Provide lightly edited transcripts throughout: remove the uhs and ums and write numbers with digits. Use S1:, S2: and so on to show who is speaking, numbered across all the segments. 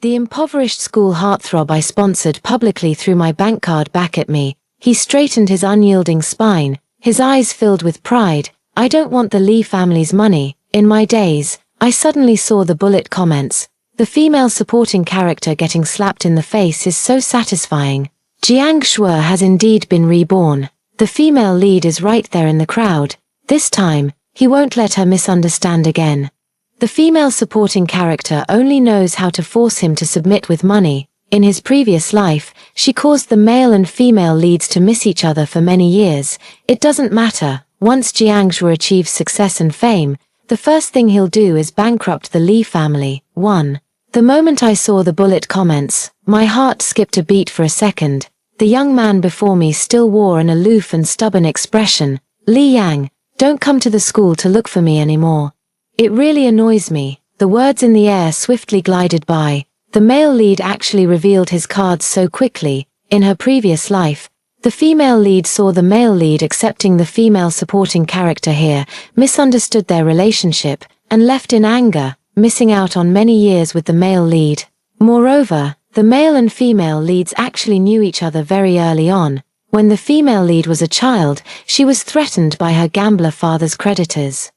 S1: The impoverished school heartthrob I sponsored publicly threw my bank card back at me. He straightened his unyielding spine, his eyes filled with pride. I don't want the Lee family's money. In my days, I suddenly saw the bullet comments. The female supporting character getting slapped in the face is so satisfying. Jiang Shuo has indeed been reborn. The female lead is right there in the crowd. This time, he won't let her misunderstand again. The female supporting character only knows how to force him to submit with money. In his previous life, she caused the male and female leads to miss each other for many years. It doesn't matter. Once Jiang Shuo achieves success and fame, the first thing he'll do is bankrupt the Lee family. 1. The moment I saw the bullet comments, my heart skipped a beat for a second. The young man before me still wore an aloof and stubborn expression. Li Yang, don't come to the school to look for me anymore. It really annoys me. The words in the air swiftly glided by. The male lead actually revealed his cards so quickly. In her previous life, the female lead saw the male lead accepting the female supporting character here, misunderstood their relationship, and left in anger, missing out on many years with the male lead. Moreover, the male and female leads actually knew each other very early on. When the female lead was a child, she was threatened by her gambler father's creditors.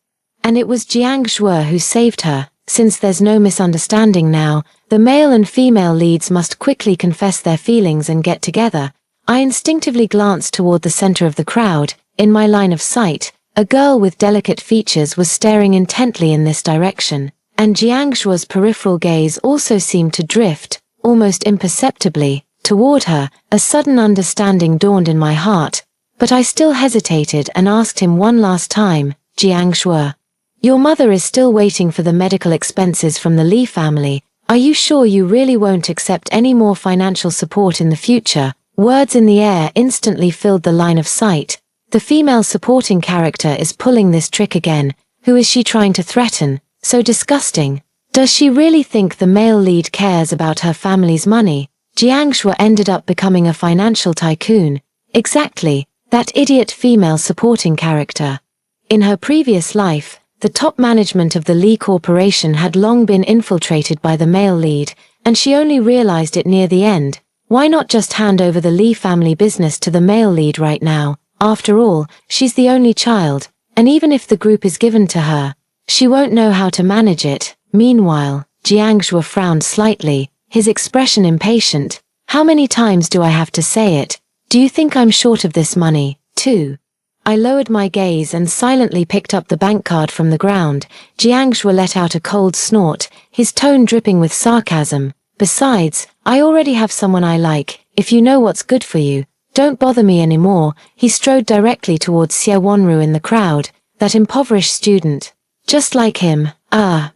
S1: And it was Jiang Shuo who saved her. Since there's no misunderstanding now, the male and female leads must quickly confess their feelings and get together. I instinctively glanced toward the center of the crowd. In my line of sight, a girl with delicate features was staring intently in this direction, and Jiang Shuo's peripheral gaze also seemed to drift, almost imperceptibly, toward her. A sudden understanding dawned in my heart, but I still hesitated and asked him one last time, Jiang Shuo, your mother is still waiting for the medical expenses from the Lee family. Are you sure you really won't accept any more financial support in the future? Words in the air instantly filled the line of sight. The female supporting character is pulling this trick again. Who is she trying to threaten? So disgusting. Does she really think the male lead cares about her family's money? Jiang Shuo ended up becoming a financial tycoon. Exactly, that idiot female supporting character. In her previous life, the top management of the Lee Corporation had long been infiltrated by the male lead, and she only realized it near the end. Why not just hand over the Lee family business to the male lead right now? After all, she's the only child, and even if the group is given to her, she won't know how to manage it. Meanwhile, Jiang Shuo frowned slightly, his expression impatient. How many times do I have to say it? Do you think I'm short of this money, too? I lowered my gaze and silently picked up the bank card from the ground. Jiang Shuo let out a cold snort, his tone dripping with sarcasm. Besides, I already have someone I like. If you know what's good for you, don't bother me anymore. He strode directly towards Xie Wanru in the crowd, that impoverished student. Just like him.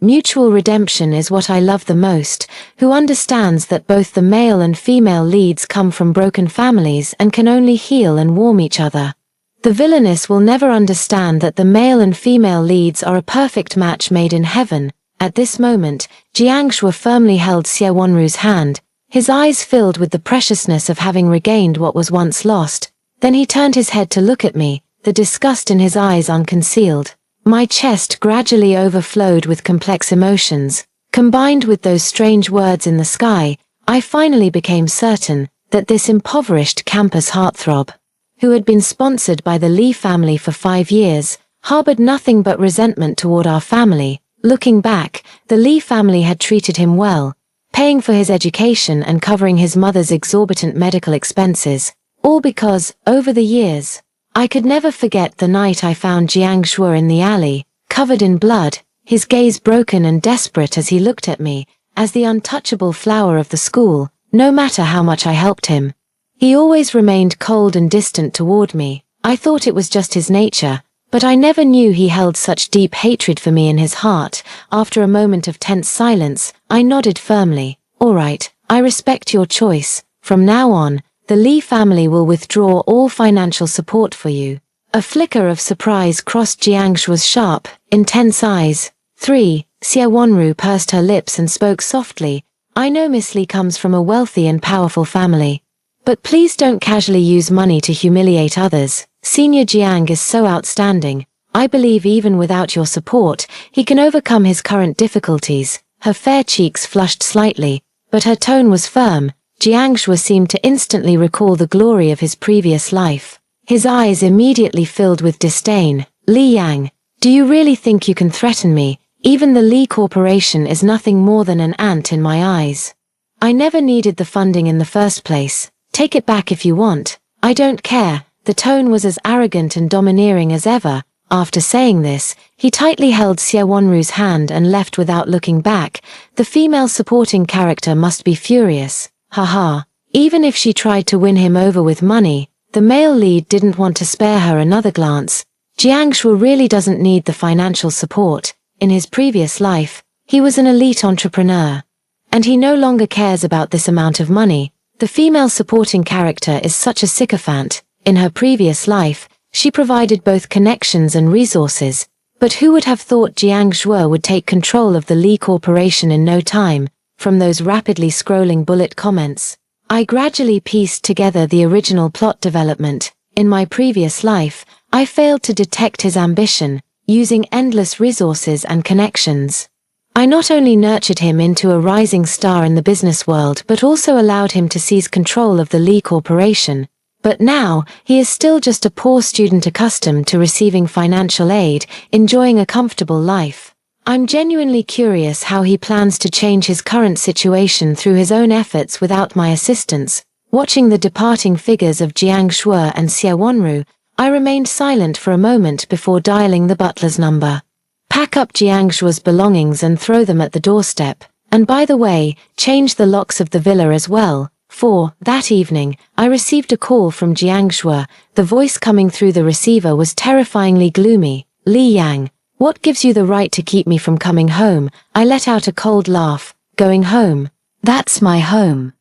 S1: Mutual redemption is what I love the most, who understands that both the male and female leads come from broken families and can only heal and warm each other. The villainess will never understand that the male and female leads are a perfect match made in heaven. At this moment, Jiang Shuo firmly held Xie Wanru's hand, his eyes filled with the preciousness of having regained what was once lost. Then he turned his head to look at me, the disgust in his eyes unconcealed. My chest gradually overflowed with complex emotions. Combined with those strange words in the sky, I finally became certain that this impoverished campus heartthrob, who had been sponsored by the Lee family for 5 years, harbored nothing but resentment toward our family. Looking back, the Lee family had treated him well, paying for his education and covering his mother's exorbitant medical expenses, all because, over the years, I could never forget the night I found Jiang Shuo in the alley, covered in blood, his gaze broken and desperate as he looked at me, as the untouchable flower of the school. No matter how much I helped him, he always remained cold and distant toward me. I thought it was just his nature, but I never knew he held such deep hatred for me in his heart. After a moment of tense silence, I nodded firmly. All right, I respect your choice. From now on, the Lee family will withdraw all financial support for you. A flicker of surprise crossed Jiang Shuo's sharp, intense eyes. 3. Xie Wanru pursed her lips and spoke softly. I know Miss Lee comes from a wealthy and powerful family, but please don't casually use money to humiliate others. Senior Jiang is so outstanding. I believe even without your support, he can overcome his current difficulties. Her fair cheeks flushed slightly. but her tone was firm. Jiang Shuo seemed to instantly recall the glory of his previous life. His eyes immediately filled with disdain. Li Yang, do you really think you can threaten me? Even the Li Corporation is nothing more than an ant in my eyes. I never needed the funding in the first place. Take it back if you want. I don't care. The tone was as arrogant and domineering as ever. After saying this, he tightly held Xie Wanru's hand and left without looking back. The female supporting character must be furious. Haha. Even if she tried to win him over with money, the male lead didn't want to spare her another glance. Jiang Shuo really doesn't need the financial support. In his previous life, he was an elite entrepreneur. And he no longer cares about this amount of money. The female supporting character is such a sycophant. In her previous life, she provided both connections and resources. But who would have thought Jiang Shuo would take control of the Li Corporation in no time? From those rapidly scrolling bullet comments, I gradually pieced together the original plot development. In my previous life, I failed to detect his ambition, using endless resources and connections. I not only nurtured him into a rising star in the business world but also allowed him to seize control of the Li Corporation. But now, he is still just a poor student accustomed to receiving financial aid, enjoying a comfortable life. I'm genuinely curious how he plans to change his current situation through his own efforts without my assistance. Watching the departing figures of Jiang Shuo and Xie Wanru, I remained silent for a moment before dialing the butler's number. Pack up Jiang Shuo's belongings and throw them at the doorstep. And by the way, change the locks of the villa as well. For, that evening, I received a call from Jiang Shuo. The voice coming through the receiver was terrifyingly gloomy. Li Yang, what gives you the right to keep me from coming home? I let out a cold laugh. Going home? That's my home.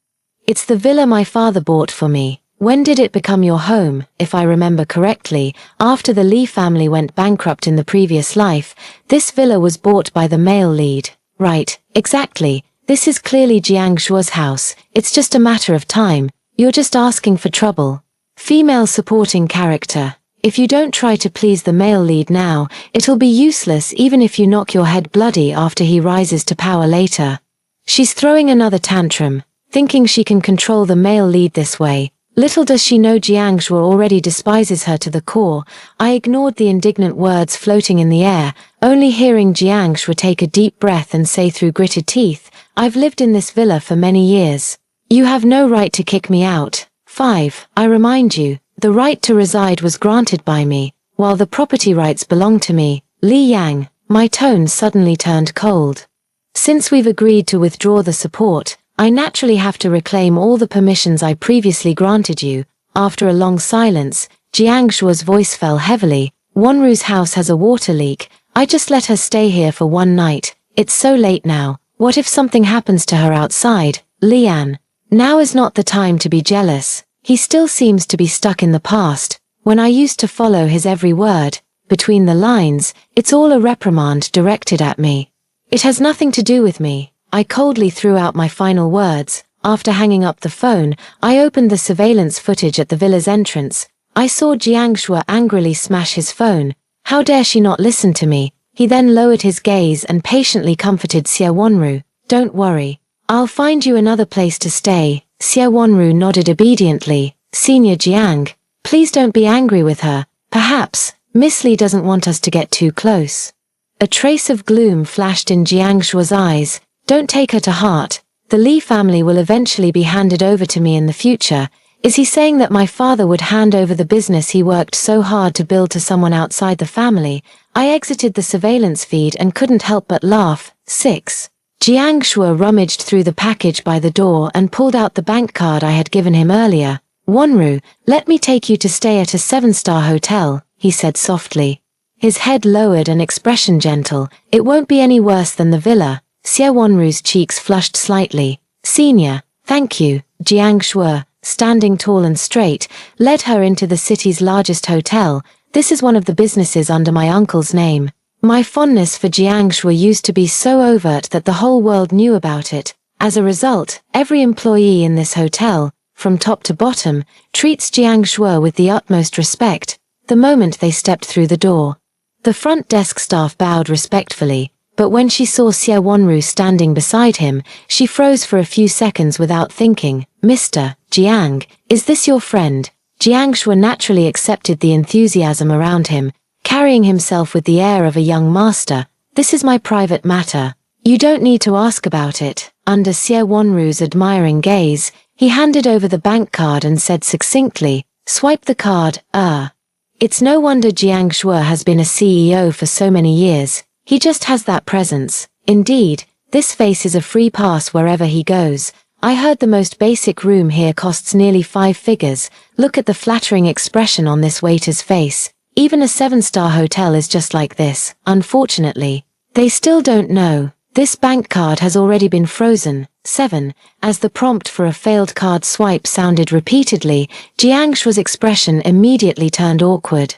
S1: It's the villa my father bought for me. When did it become your home? If I remember correctly, after the Li family went bankrupt in the previous life, this villa was bought by the male lead. Right, exactly. This is clearly Jiang Shuo's house. It's just a matter of time. You're just asking for trouble. Female supporting character. If you don't try to please the male lead now, it'll be useless even if you knock your head bloody after he rises to power later. She's throwing another tantrum, thinking she can control the male lead this way. Little does she know Jiang Shuo already despises her to the core. I ignored the indignant words floating in the air, only hearing Jiang Shuo take a deep breath and say through gritted teeth, I've lived in this villa for many years. You have no right to kick me out. 5. I remind you, the right to reside was granted by me, while the property rights belong to me. Li Yang, my tone suddenly turned cold. Since we've agreed to withdraw the support, I naturally have to reclaim all the permissions I previously granted you. After a long silence, Jiang Shuo's voice fell heavily. Wanru's house has a water leak. I just let her stay here for one night. It's so late now. What if something happens to her outside? Lian, now is not the time to be jealous. He still seems to be stuck in the past. When I used to follow his every word, between the lines, it's all a reprimand directed at me. It has nothing to do with me. I coldly threw out my final words. After hanging up the phone, I opened the surveillance footage at the villa's entrance. I saw Jiang Shuo angrily smash his phone. How dare she not listen to me? He then lowered his gaze and patiently comforted Xie Wanru. Don't worry. I'll find you another place to stay. Xie Wanru nodded obediently. Senior Jiang, please don't be angry with her. Perhaps, Miss Li doesn't want us to get too close. A trace of gloom flashed in Jiang Shuo's eyes. Don't take her to heart. The Li family will eventually be handed over to me in the future. Is he saying that my father would hand over the business he worked so hard to build to someone outside the family? I exited the surveillance feed and couldn't help but laugh. 6. Jiang Shuo rummaged through the package by the door and pulled out the bank card I had given him earlier. Wanru, let me take you to stay at a 7-star hotel, he said softly. His head lowered and expression gentle. It won't be any worse than the villa. Xie Wanru's cheeks flushed slightly. Senior, thank you. Jiang Shuo, standing tall and straight, led her into the city's largest hotel. This is one of the businesses under my uncle's name. My fondness for Jiang Shuo used to be so overt that the whole world knew about it. As a result, every employee in this hotel, from top to bottom, treats Jiang Shuo with the utmost respect. The moment they stepped through the door, the front desk staff bowed respectfully. But when she saw Xie Wanru standing beside him, she froze for a few seconds without thinking. Mr. Jiang, is this your friend? Jiang Shui naturally accepted the enthusiasm around him, carrying himself with the air of a young master. This is my private matter. You don't need to ask about it. Under Xie Wanru's admiring gaze, he handed over the bank card and said succinctly, swipe the card. It's no wonder Jiang Shui has been a CEO for so many years. He just has that presence. Indeed, this face is a free pass wherever he goes. I heard the most basic room here costs nearly 5 figures. Look at the flattering expression on this waiter's face. Even a 7-star hotel is just like this. Unfortunately, they still don't know. This bank card has already been frozen. 7. As the prompt for a failed card swipe sounded repeatedly, Jiang Shui's expression immediately turned awkward.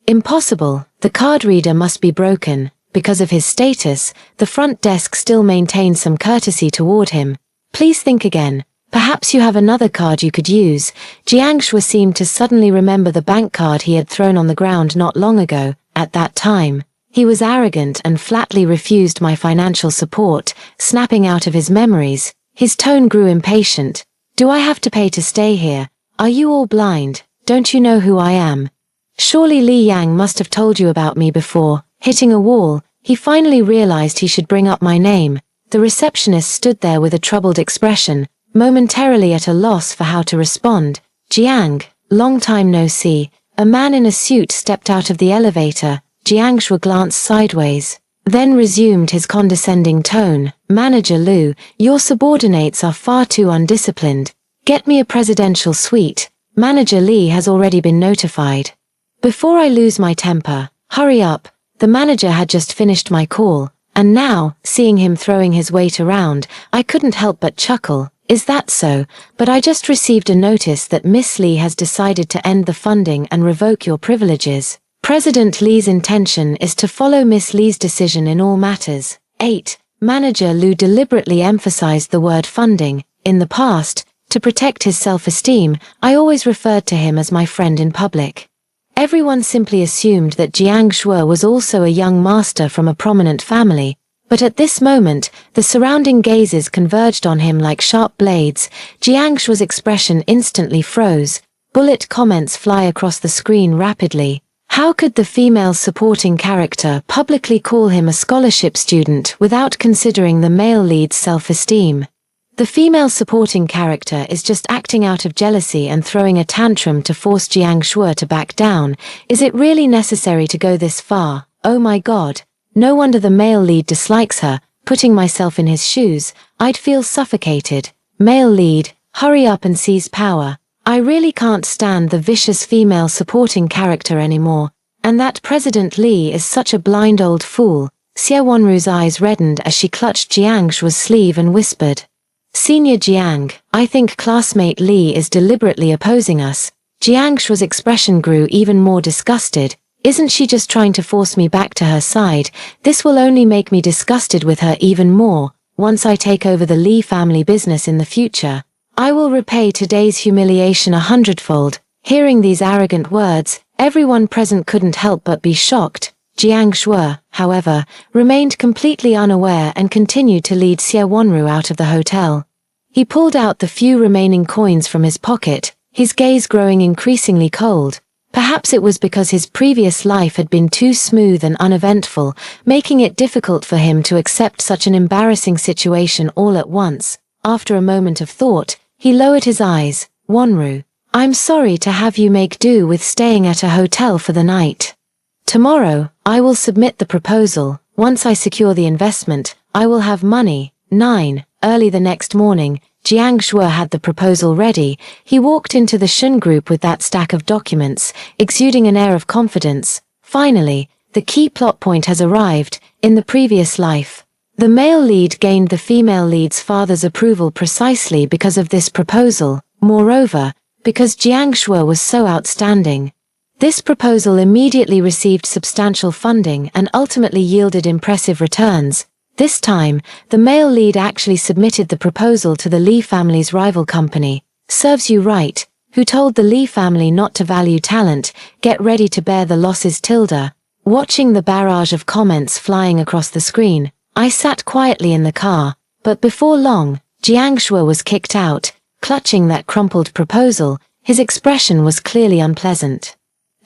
S1: Impossible. The card reader must be broken. Because of his status, the front desk still maintained some courtesy toward him. Please think again. Perhaps you have another card you could use. Jiang Shui seemed to suddenly remember the bank card he had thrown on the ground not long ago. At that time, he was arrogant and flatly refused my financial support, snapping out of his memories. His tone grew impatient. Do I have to pay to stay here? Are you all blind? Don't you know who I am? Surely Li Yang must have told you about me before. Hitting a wall, he finally realized he should bring up my name. The receptionist stood there with a troubled expression, momentarily at a loss for how to respond. Jiang, long time no see. A man in a suit stepped out of the elevator. Jiang Shui glanced sideways, then resumed his condescending tone. Manager Lu, your subordinates are far too undisciplined. Get me a presidential suite. Manager Li has already been notified. Before I lose my temper, hurry up. The manager had just finished my call, and now, seeing him throwing his weight around, I couldn't help but chuckle. Is that so? But I just received a notice that Miss Li has decided to end the funding and revoke your privileges. President Li's intention is to follow Miss Li's decision in all matters. 8. Manager Lu deliberately emphasized the word funding. In the past, to protect his self-esteem, I always referred to him as my friend in public. Everyone simply assumed that Jiang Shui was also a young master from a prominent family, but at this moment, the surrounding gazes converged on him like sharp blades. Jiang Shui's expression instantly froze. Bullet comments fly across the screen rapidly. How could the female supporting character publicly call him a scholarship student without considering the male lead's self-esteem? The female supporting character is just acting out of jealousy and throwing a tantrum to force Jiang Shui to back down. Is it really necessary to go this far? Oh my god. No wonder the male lead dislikes her. Putting myself in his shoes, I'd feel suffocated. Male lead, hurry up and seize power. I really can't stand the vicious female supporting character anymore. And that President Li is such a blind old fool. Xie Wanru's eyes reddened as she clutched Jiang Shui's sleeve and whispered, Senior Jiang, I think classmate Li is deliberately opposing us. Jiang Shui's expression grew even more disgusted. Isn't she just trying to force me back to her side? This will only make me disgusted with her even more. Once I take over the Li family business in the future, I will repay today's humiliation 100-fold. Hearing these arrogant words, everyone present couldn't help but be shocked. Jiang Shui, however, remained completely unaware and continued to lead Xie Wanru out of the hotel. He pulled out the few remaining coins from his pocket, his gaze growing increasingly cold. Perhaps it was because his previous life had been too smooth and uneventful, making it difficult for him to accept such an embarrassing situation all at once. After a moment of thought, he lowered his eyes. Wanru, I'm sorry to have you make do with staying at a hotel for the night. Tomorrow, I will submit the proposal. Once I secure the investment, I will have money. 9. Early the next morning, Jiang Shui had the proposal ready. He walked into the Shun group with that stack of documents, exuding an air of confidence. Finally, the key plot point has arrived. In the previous life, the male lead gained the female lead's father's approval precisely because of this proposal. Moreover, because Jiang Shui was so outstanding. This proposal immediately received substantial funding and ultimately yielded impressive returns. This time, the male lead actually submitted the proposal to the Li family's rival company. Serves you right. Who told the Li family not to value talent? Get ready to bear the losses. Watching the barrage of comments flying across the screen, I sat quietly in the car, but before long, Jiang Shuo was kicked out, clutching that crumpled proposal. His expression was clearly unpleasant.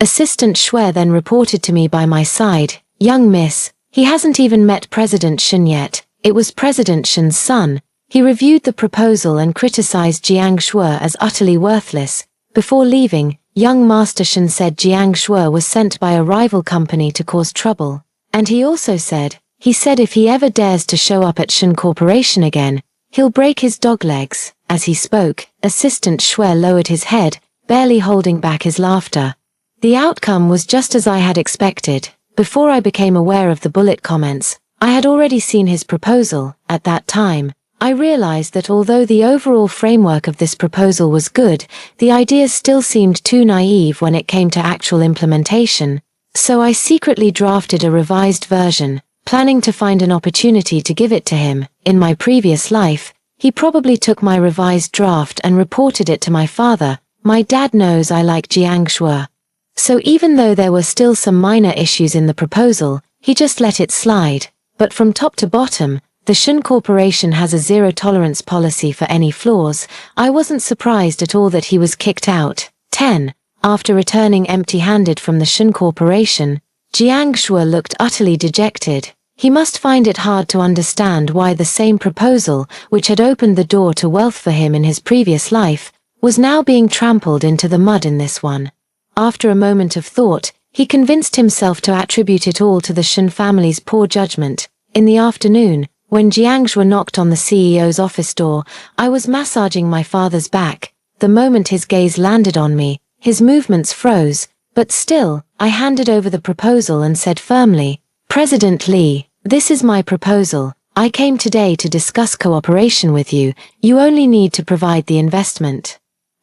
S1: Assistant Shuo then reported to me by my side, "Young miss, he hasn't even met President Shen yet." It was President Shen's son. He reviewed the proposal and criticized Jiang Shuo as utterly worthless. Before leaving, young Master Shen said Jiang Shuo was sent by a rival company to cause trouble. And he also said, if he ever dares to show up at Shen Corporation again, he'll break his dog legs. As he spoke, Assistant Shuo lowered his head, barely holding back his laughter. The outcome was just as I had expected. Before I became aware of the bullet comments, I had already seen his proposal. At that time, I realized that although the overall framework of this proposal was good, the ideas still seemed too naive when it came to actual implementation. So I secretly drafted a revised version, planning to find an opportunity to give it to him. In my previous life, he probably took my revised draft and reported it to my father. My dad knows I like Jiang Shuo. So even though there were still some minor issues in the proposal, he just let it slide. But from top to bottom, the Shen Corporation has a zero-tolerance policy for any flaws. I wasn't surprised at all that he was kicked out. 10. After returning empty-handed from the Shen Corporation, Jiang Shuo looked utterly dejected. He must find it hard to understand why the same proposal, which had opened the door to wealth for him in his previous life, was now being trampled into the mud in this one. After a moment of thought, he convinced himself to attribute it all to the Shen family's poor judgment. In the afternoon, when Jiang Shuo knocked on the CEO's office door, I was massaging my father's back. The moment his gaze landed on me, his movements froze, but still, I handed over the proposal and said firmly, "President Li, this is my proposal. I came today to discuss cooperation with you. You only need to provide the investment.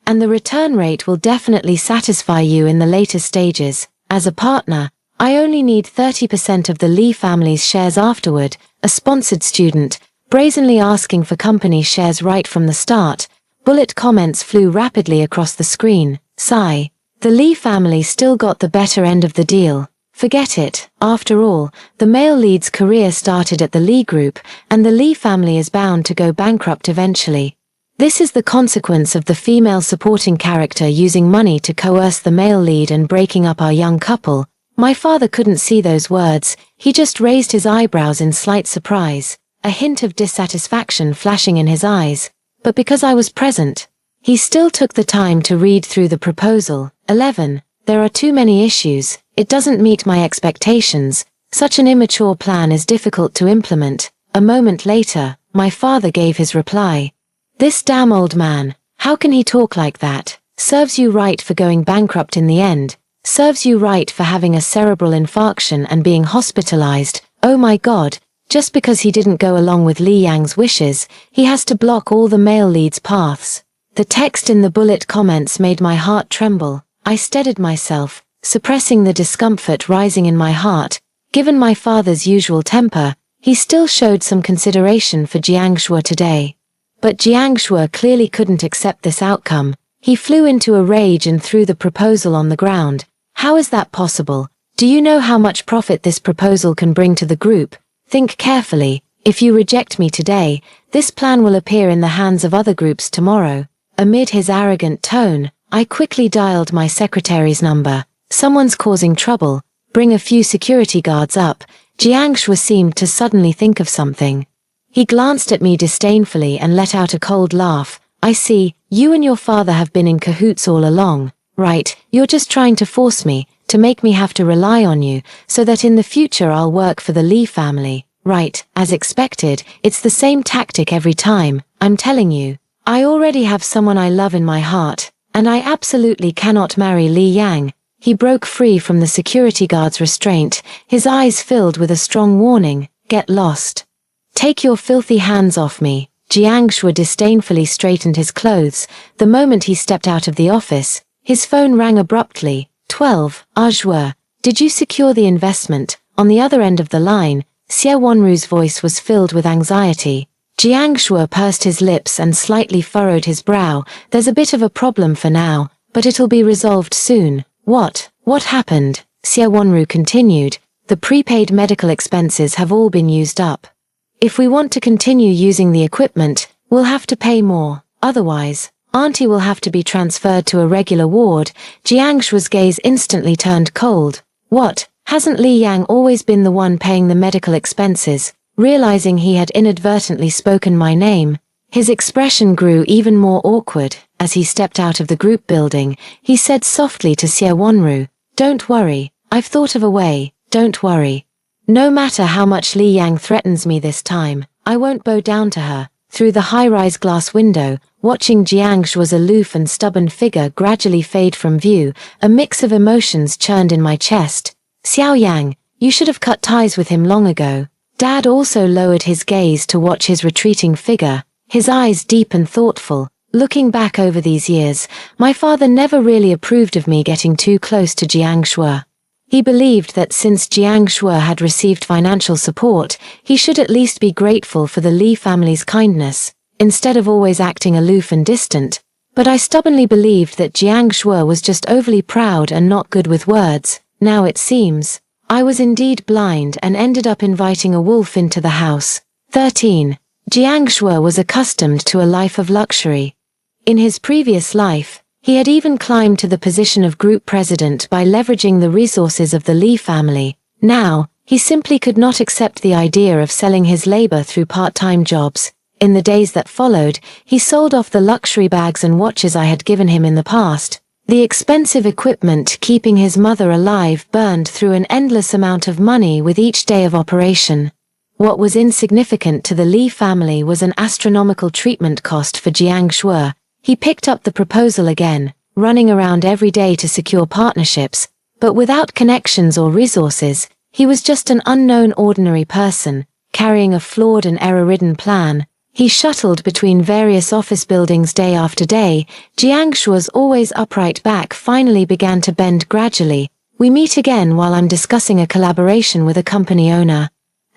S1: And the return rate will definitely satisfy you in the later stages. As a partner, I only need 30% of the Li family's shares afterward." A sponsored student, brazenly asking for company shares right from the start. Bullet comments flew rapidly across the screen. Sigh. The Li family still got the better end of the deal. Forget it. After all, the male lead's career started at the Li Group, and the Li family is bound to go bankrupt eventually. This is the consequence of the female supporting character using money to coerce the male lead and breaking up our young couple. My father couldn't see those words. He just raised his eyebrows in slight surprise, a hint of dissatisfaction flashing in his eyes. But because I was present, he still took the time to read through the proposal. 11. There are too many issues. It doesn't meet my expectations. Such an immature plan is difficult to implement. A moment later, my father gave his reply. "This damn old man, how can he talk like that? Serves you right for going bankrupt in the end. Serves you right for having a cerebral infarction and being hospitalized. Oh my God, just because he didn't go along with Li Yang's wishes, he has to block all the male leads' paths." The text in the bullet comments made my heart tremble. I steadied myself, suppressing the discomfort rising in my heart. Given my father's usual temper, he still showed some consideration for Jiang Shuo today. But Jiang Shuo clearly couldn't accept this outcome. He flew into a rage and threw the proposal on the ground. "How is that possible? Do you know how much profit this proposal can bring to the group? Think carefully. If you reject me today, this plan will appear in the hands of other groups tomorrow." Amid his arrogant tone, I quickly dialed my secretary's number. "Someone's causing trouble. Bring a few security guards up." Jiang Shuo seemed to suddenly think of something. He glanced at me disdainfully and let out a cold laugh. "I see, you and your father have been in cahoots all along. Right, you're just trying to force me, to make me have to rely on you, so that in the future I'll work for the Li family. Right, as expected, it's the same tactic every time. I'm telling you, I already have someone I love in my heart, and I absolutely cannot marry Li Yang." He broke free from the security guard's restraint, his eyes filled with a strong warning, "Get lost. Take your filthy hands off me." Jiang Shuo disdainfully straightened his clothes. The moment he stepped out of the office, his phone rang abruptly. 12. "Ajua, did you secure the investment?" On the other end of the line, Xie Wanru's voice was filled with anxiety. Jiang Shuo pursed his lips and slightly furrowed his brow. "There's a bit of a problem for now, but it'll be resolved soon." What happened?" Xie Wanru continued. "The prepaid medical expenses have all been used up." If we want to continue using the equipment, we'll have to pay more. Otherwise, Auntie will have to be transferred to a regular ward. Jiang Shua's gaze instantly turned cold. What? Hasn't Li Yang always been the one paying the medical expenses? Realizing he had inadvertently spoken my name, his expression grew even more awkward. As he stepped out of the group building, he said softly to Xie Wanru, "Don't worry, I've thought of a way, don't worry. No matter how much Li Yang threatens me this time, I won't bow down to her." Through the high-rise glass window, watching Jiang Shua's aloof and stubborn figure gradually fade from view, a mix of emotions churned in my chest. Xiao Yang, you should have cut ties with him long ago. Dad also lowered his gaze to watch his retreating figure, his eyes deep and thoughtful. Looking back over these years, my father never really approved of me getting too close to Jiang Shua. He believed that since Jiang Shua had received financial support, he should at least be grateful for the Li family's kindness, instead of always acting aloof and distant. But I stubbornly believed that Jiang Shua was just overly proud and not good with words. Now it seems, I was indeed blind and ended up inviting a wolf into the house. 13. Jiang Shua was accustomed to a life of luxury. In his previous life, he had even climbed to the position of group president by leveraging the resources of the Li family. Now, he simply could not accept the idea of selling his labor through part-time jobs. In the days that followed, he sold off the luxury bags and watches I had given him in the past. The expensive equipment keeping his mother alive burned through an endless amount of money with each day of operation. What was insignificant to the Li family was an astronomical treatment cost for Jiang Shua. He picked up the proposal again, running around every day to secure partnerships, but without connections or resources, he was just an unknown ordinary person, carrying a flawed and error-ridden plan. He shuttled between various office buildings day after day. Jiang Shua's always upright back finally began to bend gradually. We meet again while I'm discussing a collaboration with a company owner.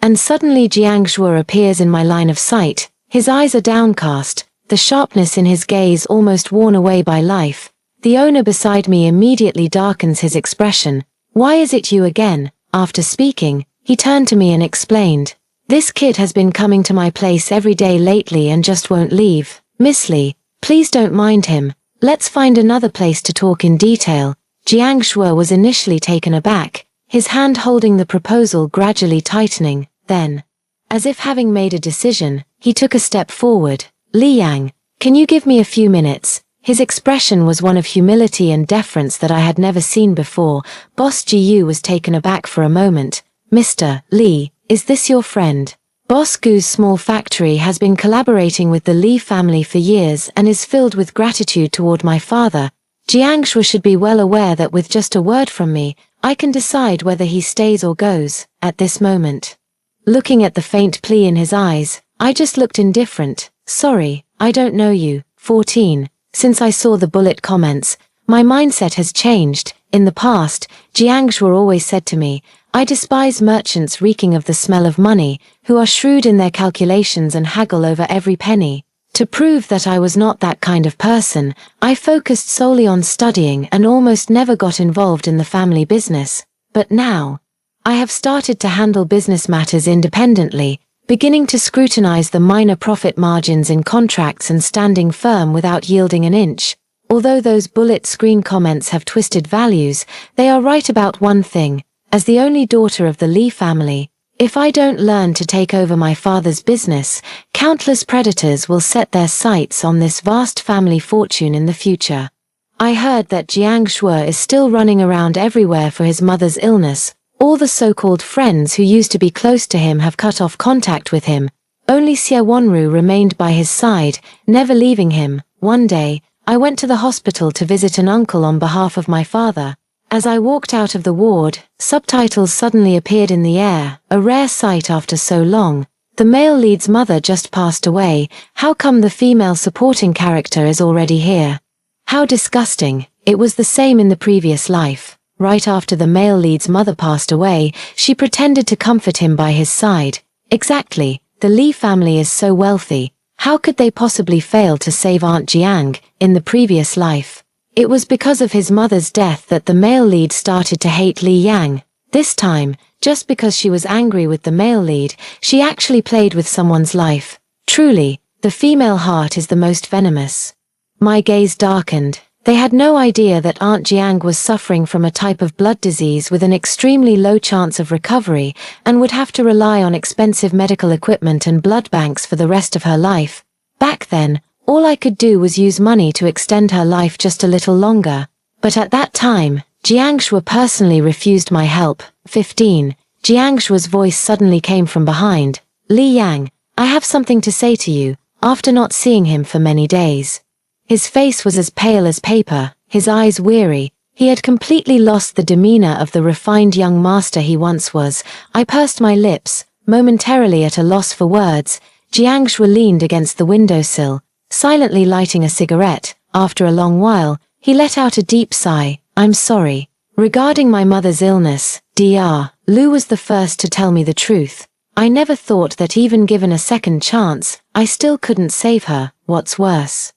S1: And suddenly Jiang Shua appears in my line of sight. His eyes are downcast, the sharpness in his gaze almost worn away by life. The owner beside me immediately darkens his expression. "Why is it you again?" After speaking, he turned to me and explained, "This kid has been coming to my place every day lately and just won't leave. Miss Li, please don't mind him. Let's find another place to talk in detail." Jiang Shua was initially taken aback, his hand holding the proposal gradually tightening. Then, as if having made a decision, he took a step forward. "Li Yang, can you give me a few minutes?" His expression was one of humility and deference that I had never seen before. Boss Jiu was taken aback for a moment. "Mr. Li, is this your friend?" Boss Gu's small factory has been collaborating with the Li family for years and is filled with gratitude toward my father. Jiang Shua should be well aware that with just a word from me, I can decide whether he stays or goes. At this moment, looking at the faint plea in his eyes, I just looked indifferent. "Sorry, I don't know you." 14. Since I saw the bullet comments, my mindset has changed. In the past, Jiang Shua always said to me, "I despise merchants reeking of the smell of money, who are shrewd in their calculations and haggle over every penny." To prove that I was not that kind of person, I focused solely on studying and almost never got involved in the family business. But now, I have started to handle business matters independently, beginning to scrutinize the minor profit margins in contracts and standing firm without yielding an inch. Although those bullet screen comments have twisted values, they are right about one thing. As the only daughter of the Li family, if I don't learn to take over my father's business, countless predators will set their sights on this vast family fortune in the future. I heard that Jiang Shua is still running around everywhere for his mother's illness. All the so-called friends who used to be close to him have cut off contact with him. Only Xie Wanru remained by his side, never leaving him. One day, I went to the hospital to visit an uncle on behalf of my father. As I walked out of the ward, subtitles suddenly appeared in the air, a rare sight after so long. "The male lead's mother just passed away. How come the female supporting character is already here?" How disgusting. It was the same in the previous life. Right after the male lead's mother passed away, she pretended to comfort him by his side. Exactly, the Li family is so wealthy. How could they possibly fail to save Aunt Jiang in the previous life? It was because of his mother's death that the male lead started to hate Li Yang. This time, just because she was angry with the male lead, she actually played with someone's life. Truly, the female heart is the most venomous. My gaze darkened. They had no idea that Aunt Jiang was suffering from a type of blood disease with an extremely low chance of recovery and would have to rely on expensive medical equipment and blood banks for the rest of her life. Back then, all I could do was use money to extend her life just a little longer. But at that time, Jiang Shuo personally refused my help. 15. Jiang Shuo's voice suddenly came from behind. Li Yang, I have something to say to you, after not seeing him for many days. His face was as pale as paper, his eyes weary. He had completely lost the demeanor of the refined young master he once was. I pursed my lips, momentarily at a loss for words. Jiang Shuo leaned against the windowsill, silently lighting a cigarette. After a long while, he let out a deep sigh. I'm sorry. Regarding my mother's illness, Dr. Lu was the first to tell me the truth. I never thought that even given a second chance, I still couldn't save her. What's worse,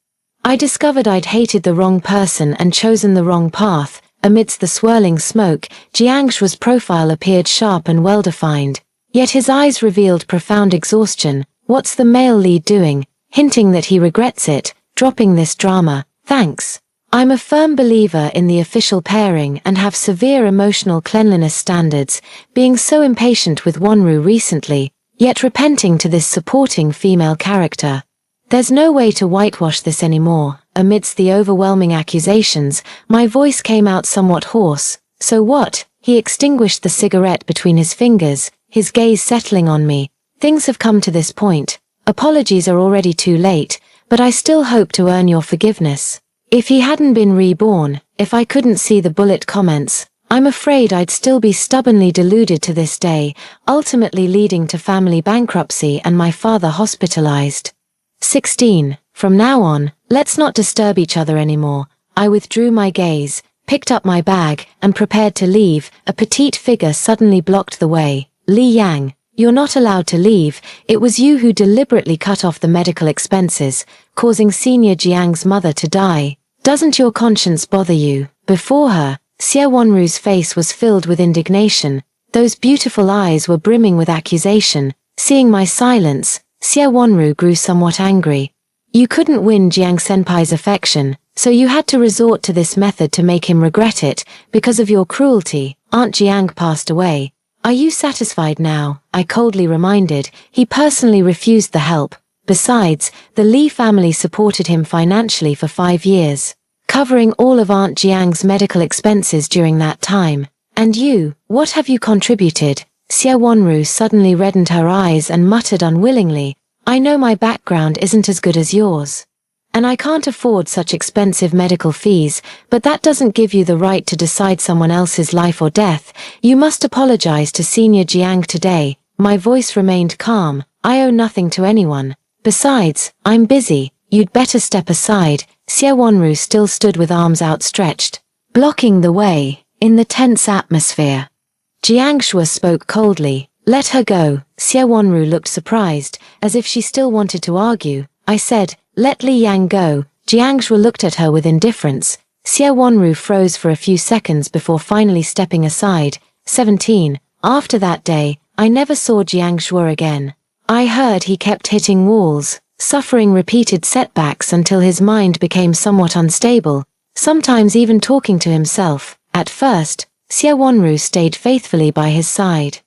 S1: I discovered I'd hated the wrong person and chosen the wrong path. Amidst the swirling smoke, Jiang Shuo's profile appeared sharp and well-defined, yet his eyes revealed profound exhaustion. What's the male lead doing? Hinting that he regrets it, dropping this drama. Thanks. I'm a firm believer in the official pairing and have severe emotional cleanliness standards, being so impatient with Wanru recently, yet repenting to this supporting female character. There's no way to whitewash this anymore. Amidst the overwhelming accusations, my voice came out somewhat hoarse. So what? He extinguished the cigarette between his fingers, his gaze settling on me. Things have come to this point. Apologies are already too late, but I still hope to earn your forgiveness. If he hadn't been reborn, if I couldn't see the bullet comments, I'm afraid I'd still be stubbornly deluded to this day, ultimately leading to family bankruptcy and my father hospitalized. 16. From now on, let's not disturb each other anymore. I withdrew my gaze, picked up my bag, and prepared to leave. A petite figure suddenly blocked the way. Li Yang, you're not allowed to leave. It was you who deliberately cut off the medical expenses, causing Senior Jiang's mother to die. Doesn't your conscience bother you? Before her, Xie Wanru's face was filled with indignation. Those beautiful eyes were brimming with accusation. Seeing my silence, Xie Wanru grew somewhat angry. You couldn't win Jiang Senpai's affection, so you had to resort to this method to make him regret it. Because of your cruelty, Aunt Jiang passed away. Are you satisfied now? I coldly reminded. He personally refused the help. Besides, the Li family supported him financially for 5 years, covering all of Aunt Jiang's medical expenses during that time. And you, what have you contributed? Xie Wanru suddenly reddened her eyes and muttered unwillingly, I know my background isn't as good as yours. And I can't afford such expensive medical fees, but that doesn't give you the right to decide someone else's life or death. You must apologize to Senior Jiang today. My voice remained calm. I owe nothing to anyone. Besides, I'm busy. You'd better step aside. Xie Wanru still stood with arms outstretched, blocking the way. In the tense atmosphere, Jiang Shuo spoke coldly. Let her go. Xie Wanru looked surprised, as if she still wanted to argue. I said, let Li Yang go. Jiang Shuo looked at her with indifference. Xie Wanru froze for a few seconds before finally stepping aside. 17. After that day, I never saw Jiang Shuo again. I heard he kept hitting walls, suffering repeated setbacks until his mind became somewhat unstable, sometimes even talking to himself. At first, Xie Wanru stayed faithfully by his side.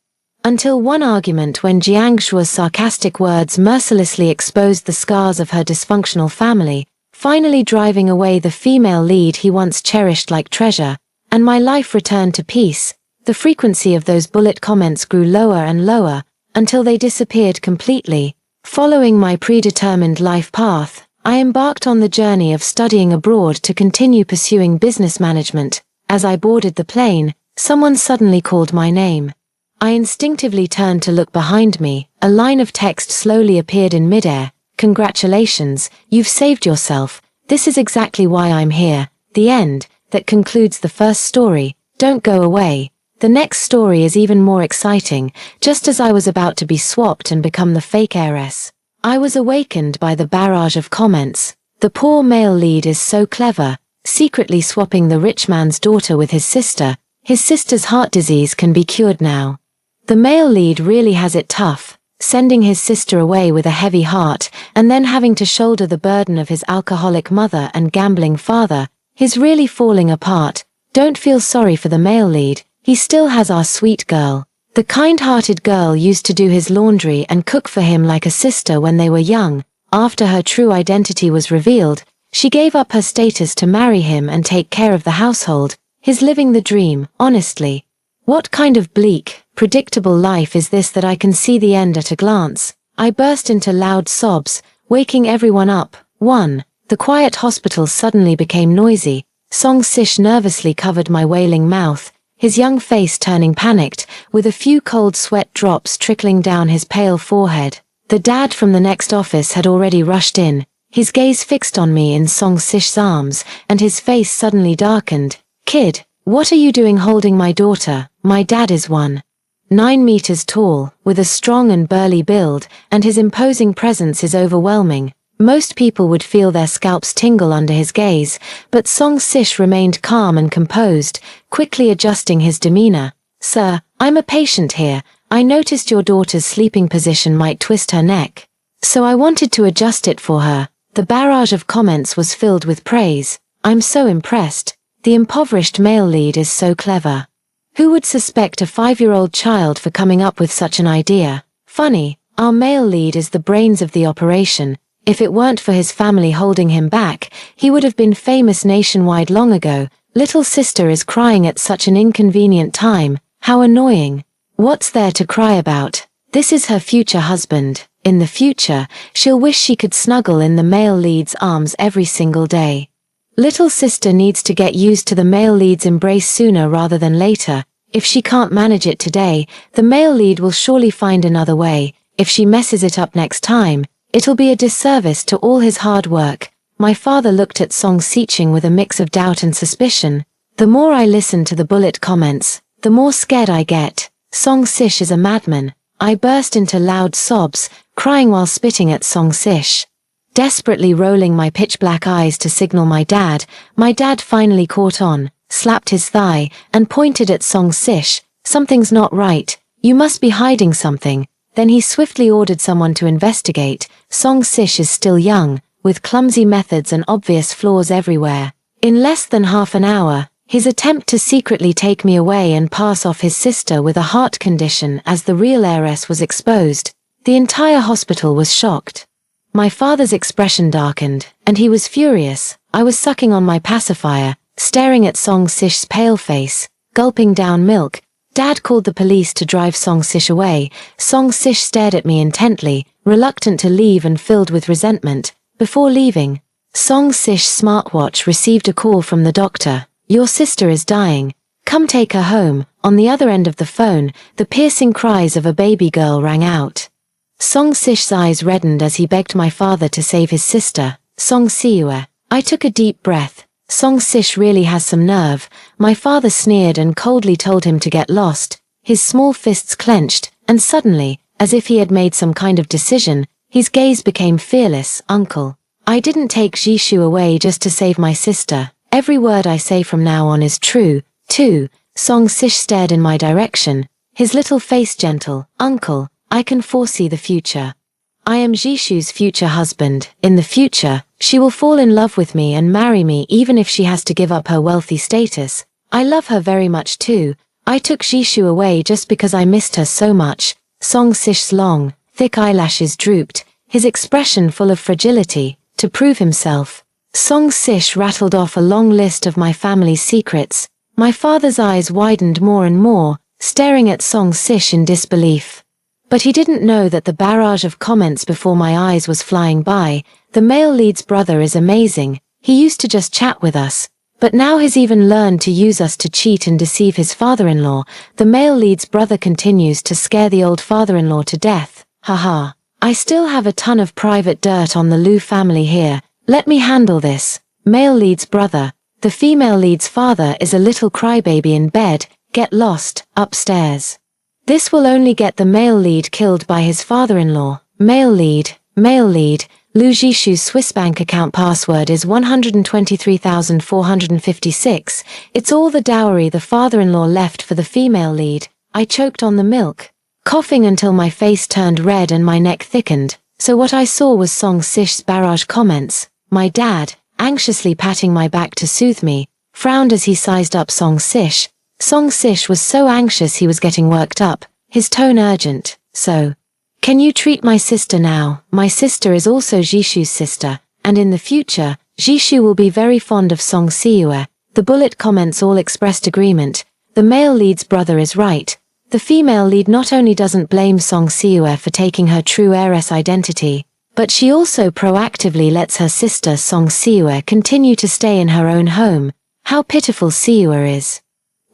S1: Until one argument when Jiang Shuo's sarcastic words mercilessly exposed the scars of her dysfunctional family, finally driving away the female lead he once cherished like treasure, and my life returned to peace. The frequency of those bullet comments grew lower and lower, until they disappeared completely. Following my predetermined life path, I embarked on the journey of studying abroad to continue pursuing business management. As I boarded the plane, someone suddenly called my name. I instinctively turned to look behind me. A line of text slowly appeared in midair. Congratulations, you've saved yourself. This is exactly why I'm here. The end. That concludes the first story. Don't go away. The next story is even more exciting. Just as I was about to be swapped and become the fake heiress, I was awakened by the barrage of comments. The poor male lead is so clever, secretly swapping the rich man's daughter with his sister. His sister's heart disease can be cured now. The male lead really has it tough, sending his sister away with a heavy heart and then having to shoulder the burden of his alcoholic mother and gambling father. He's really falling apart. Don't feel sorry for the male lead, he still has our sweet girl. The kind-hearted girl used to do his laundry and cook for him like a sister when they were young. After her true identity was revealed, she gave up her status to marry him and take care of the household. He's living the dream, honestly. What kind of bleak, predictable life is this that I can see the end at a glance? I burst into loud sobs, waking everyone up. 1. The quiet hospital suddenly became noisy. Song Sish nervously covered my wailing mouth, his young face turning panicked, with a few cold sweat drops trickling down his pale forehead. The dad from the next office had already rushed in, his gaze fixed on me in Song Sish's arms, and his face suddenly darkened. Kid, what are you doing holding my daughter? My dad is 1.9 meters tall, with a strong and burly build, and his imposing presence is overwhelming. Most people would feel their scalps tingle under his gaze, but Song Sish remained calm and composed, quickly adjusting his demeanor. Sir, I'm a patient here. I noticed your daughter's sleeping position might twist her neck. So I wanted to adjust it for her. The barrage of comments was filled with praise. I'm so impressed. The impoverished male lead is so clever. Who would suspect a 5-year-old child for coming up with such an idea? Funny, our male lead is the brains of the operation. If it weren't for his family holding him back, he would have been famous nationwide long ago. Little sister is crying at such an inconvenient time. How annoying. What's there to cry about? This is her future husband. In the future, she'll wish she could snuggle in the male lead's arms every single day. Little sister needs to get used to the male lead's embrace sooner rather than later. If she can't manage it today, the male lead will surely find another way. If she messes it up next time, it'll be a disservice to all his hard work. My father looked at Song Siching with a mix of doubt and suspicion. The more I listen to the bullet comments, the more scared I get. Song Sish is a madman. I burst into loud sobs, crying while spitting at Song Sish. Desperately rolling my pitch-black eyes to signal my dad finally caught on, slapped his thigh, and pointed at Song Sish. Something's not right. You must be hiding something. Then he swiftly ordered someone to investigate. Song Sish is still young, with clumsy methods and obvious flaws everywhere. In less than half an hour, his attempt to secretly take me away and pass off his sister with a heart condition as the real heiress was exposed. The entire hospital was shocked. My father's expression darkened, and he was furious. I was sucking on my pacifier, staring at Song Sish's pale face, gulping down milk. Dad called the police to drive Song Sish away. Song Sish stared at me intently, reluctant to leave and filled with resentment. Before leaving, Song Sish's smartwatch received a call from the doctor. Your sister is dying. Come take her home. On the other end of the phone, the piercing cries of a baby girl rang out. Song Sish's eyes reddened as he begged my father to save his sister. Song Siue. I took a deep breath. Song Sish really has some nerve. My father sneered and coldly told him to get lost. His small fists clenched, and suddenly, as if he had made some kind of decision, his gaze became fearless. Uncle. I didn't take Jishu away just to save my sister. Every word I say from now on is true, too. Song Sish stared in my direction, his little face gentle. Uncle, I can foresee the future. I am Jishu's future husband. In the future, she will fall in love with me and marry me even if she has to give up her wealthy status. I love her very much too. I took Jishu away just because I missed her so much. Song Sish's long, thick eyelashes drooped, his expression full of fragility. To prove himself, Song Sish rattled off a long list of my family's secrets. My father's eyes widened more and more, staring at Song Sish in disbelief. But he didn't know that the barrage of comments before my eyes was flying by. The male lead's brother is amazing. He used to just chat with us, but now he's even learned to use us to cheat and deceive his father-in-law. The male lead's brother continues to scare the old father-in-law to death. Haha. I still have a ton of private dirt on the Liu family here. Let me handle this. Male lead's brother. The female lead's father is a little crybaby in bed. Get lost, upstairs. This will only get the male lead killed by his father-in-law. Male lead, Lu Jishu's Swiss bank account password is 123,456. It's all the dowry the father-in-law left for the female lead. I choked on the milk, coughing until my face turned red and my neck thickened. So what I saw was Song Sish's barrage comments. My dad, anxiously patting my back to soothe me, frowned as he sized up Song Sish. Song Sish was so anxious he was getting worked up, his tone urgent. So, can you treat my sister now? My sister is also Jishu's sister, and in the future, Jishu will be very fond of Song Siue. The bullet comments all expressed agreement. The male lead's brother is right. The female lead not only doesn't blame Song Siue for taking her true heiress identity, but she also proactively lets her sister Song Siue continue to stay in her own home. How pitiful Siue is.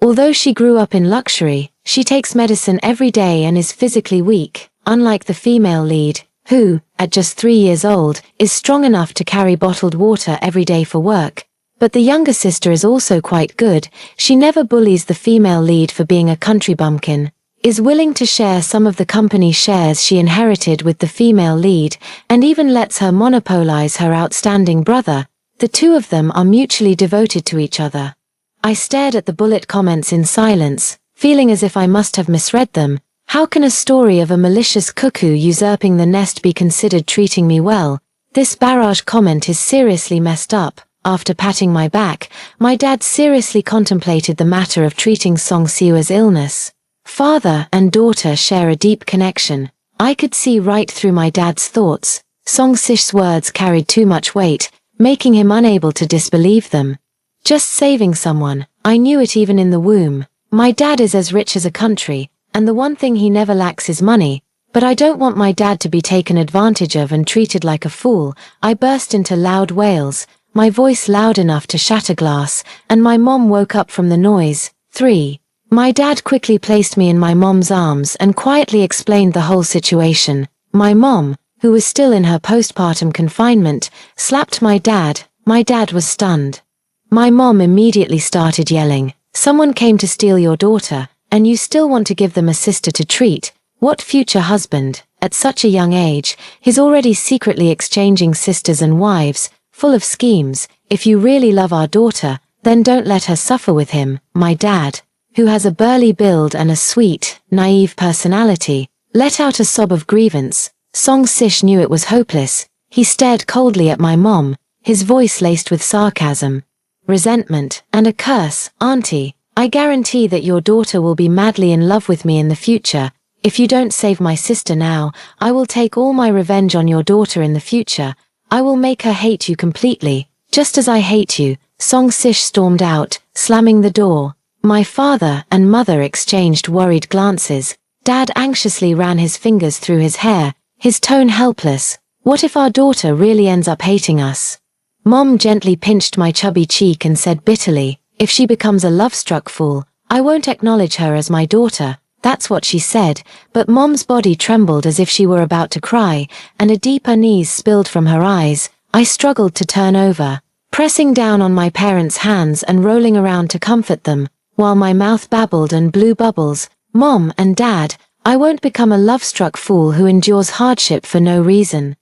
S1: Although she grew up in luxury, she takes medicine every day and is physically weak, unlike the female lead, who, at just 3 years old, is strong enough to carry bottled water every day for work. But the younger sister is also quite good. She never bullies the female lead for being a country bumpkin, is willing to share some of the company shares she inherited with the female lead, and even lets her monopolize her outstanding brother. The two of them are mutually devoted to each other. I stared at the bullet comments in silence, feeling as if I must have misread them. How can a story of a malicious cuckoo usurping the nest be considered treating me well? This barrage comment is seriously messed up. After patting my back, my dad seriously contemplated the matter of treating Song Siue's illness. Father and daughter share a deep connection. I could see right through my dad's thoughts. Song Sish's words carried too much weight, making him unable to disbelieve them. Just saving someone, I knew it even in the womb. My dad is as rich as a country, and the one thing he never lacks is money, but I don't want my dad to be taken advantage of and treated like a fool. I burst into loud wails, my voice loud enough to shatter glass, and my mom woke up from the noise. 3. My dad quickly placed me in my mom's arms and quietly explained the whole situation. My mom, who was still in her postpartum confinement, slapped my dad. My dad was stunned. My mom immediately started yelling, "Someone came to steal your daughter, and you still want to give them a sister to treat? What future husband, at such a young age, he's already secretly exchanging sisters and wives, full of schemes. If you really love our daughter, then don't let her suffer with him." My dad, who has a burly build and a sweet, naive personality, let out a sob of grievance. Song Sish knew it was hopeless. He stared coldly at my mom, his voice laced with sarcasm, resentment, and a curse. "Auntie, I guarantee that your daughter will be madly in love with me in the future. If you don't save my sister now, I will take all my revenge on your daughter in the future. I will make her hate you completely, just as I hate you." Song Sish stormed out, slamming the door. My father and mother exchanged worried glances. Dad anxiously ran his fingers through his hair, his tone helpless. "What if our daughter really ends up hating us?" Mom gently pinched my chubby cheek and said bitterly, "If she becomes a love-struck fool, I won't acknowledge her as my daughter." That's what she said, but Mom's body trembled as if she were about to cry, and a deep unease spilled from her eyes. I struggled to turn over, pressing down on my parents' hands and rolling around to comfort them, while my mouth babbled and blew bubbles. "Mom and Dad, I won't become a love-struck fool who endures hardship for no reason.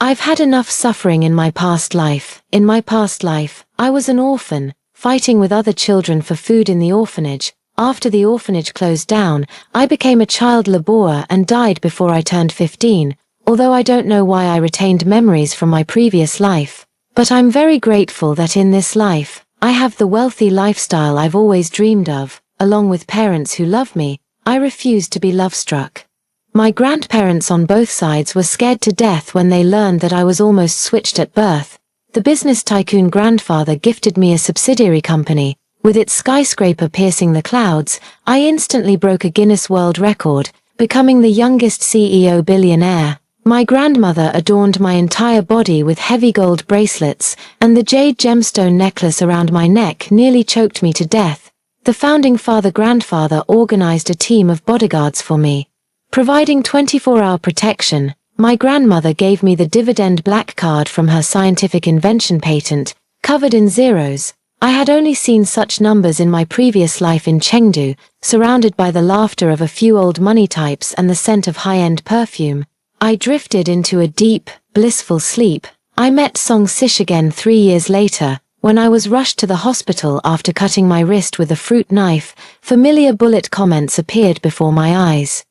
S1: I've had enough suffering in my past life. In my past life, I was an orphan, fighting with other children for food in the orphanage. After the orphanage closed down, I became a child laborer and died before I turned 15, although I don't know why I retained memories from my previous life. But I'm very grateful that in this life, I have the wealthy lifestyle I've always dreamed of, along with parents who love me. I refuse to be love-struck." My grandparents on both sides were scared to death when they learned that I was almost switched at birth. The business tycoon grandfather gifted me a subsidiary company. With its skyscraper piercing the clouds, I instantly broke a Guinness World Record, becoming the youngest CEO billionaire. My grandmother adorned my entire body with heavy gold bracelets, and the jade gemstone necklace around my neck nearly choked me to death. The founding father-grandfather organized a team of bodyguards for me, providing 24-hour protection. My grandmother gave me the dividend black card from her scientific invention patent, covered in zeros. I had only seen such numbers in my previous life in Chengdu, surrounded by the laughter of a few old money types and the scent of high-end perfume. I drifted into a deep, blissful sleep. I met Song Sish again 3 years later, when I was rushed to the hospital after cutting my wrist with a fruit knife. Familiar bullet comments appeared before my eyes.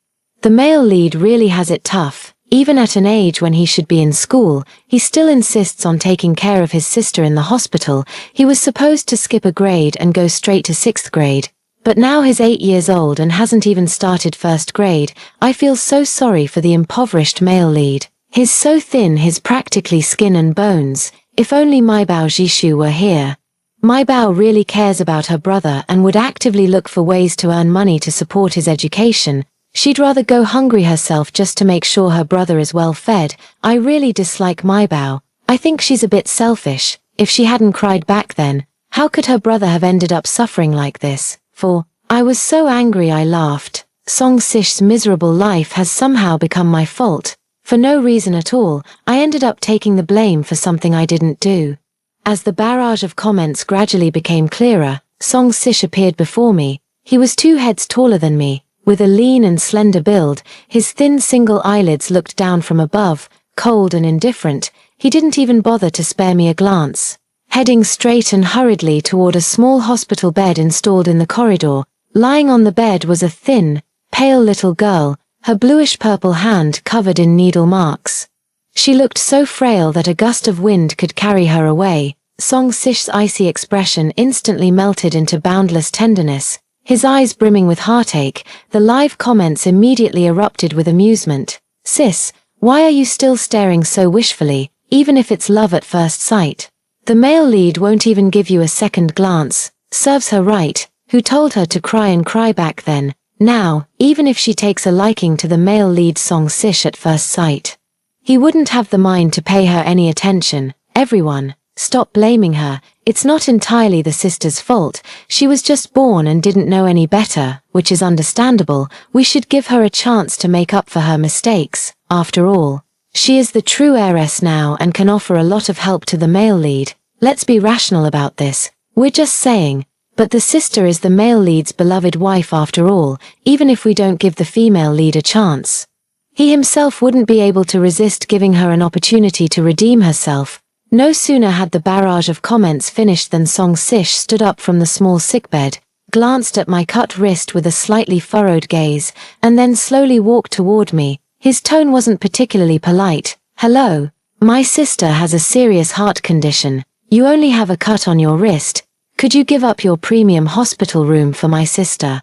S1: The male lead really has it tough. Even at an age when he should be in school, he still insists on taking care of his sister in the hospital. He was supposed to skip a grade and go straight to 6th grade. But now he's 8 years old and hasn't even started 1st grade. I feel so sorry for the impoverished male lead. He's so thin he's practically skin and bones. If only Maibao Jishu were here. Maibao really cares about her brother and would actively look for ways to earn money to support his education. She'd rather go hungry herself just to make sure her brother is well fed. I really dislike Maibao. I think she's a bit selfish. If she hadn't cried back then, how could her brother have ended up suffering like this? I was so angry I laughed. Song Sish's miserable life has somehow become my fault. For no reason at all, I ended up taking the blame for something I didn't do. As the barrage of comments gradually became clearer, Song Sish appeared before me. He was 2 heads taller than me. With a lean and slender build, his thin single eyelids looked down from above, cold and indifferent. He didn't even bother to spare me a glance. Heading straight and hurriedly toward a small hospital bed installed in the corridor, lying on the bed was a thin, pale little girl, her bluish-purple hand covered in needle marks. She looked so frail that a gust of wind could carry her away. Song Sish's icy expression instantly melted into boundless tenderness. His eyes brimming with heartache, the live comments immediately erupted with amusement. "Sis, why are you still staring so wishfully, even if it's love at first sight? The male lead won't even give you a second glance. Serves her right. Who told her to cry and cry back then? Now, even if she takes a liking to the male lead Song Sish at first sight, he wouldn't have the mind to pay her any attention. Everyone, stop blaming her. It's not entirely the sister's fault. She was just born and didn't know any better, which is understandable. We should give her a chance to make up for her mistakes. After all, she is the true heiress now and can offer a lot of help to the male lead. Let's be rational about this. We're just saying. But the sister is the male lead's beloved wife after all, even if we don't give the female lead a chance. He himself wouldn't be able to resist giving her an opportunity to redeem herself. No sooner had the barrage of comments finished than Song Sish stood up from the small sickbed, glanced at my cut wrist with a slightly furrowed gaze, and then slowly walked toward me. His tone wasn't particularly polite. "Hello. My sister has a serious heart condition. You only have a cut on your wrist. Could you give up your premium hospital room for my sister?"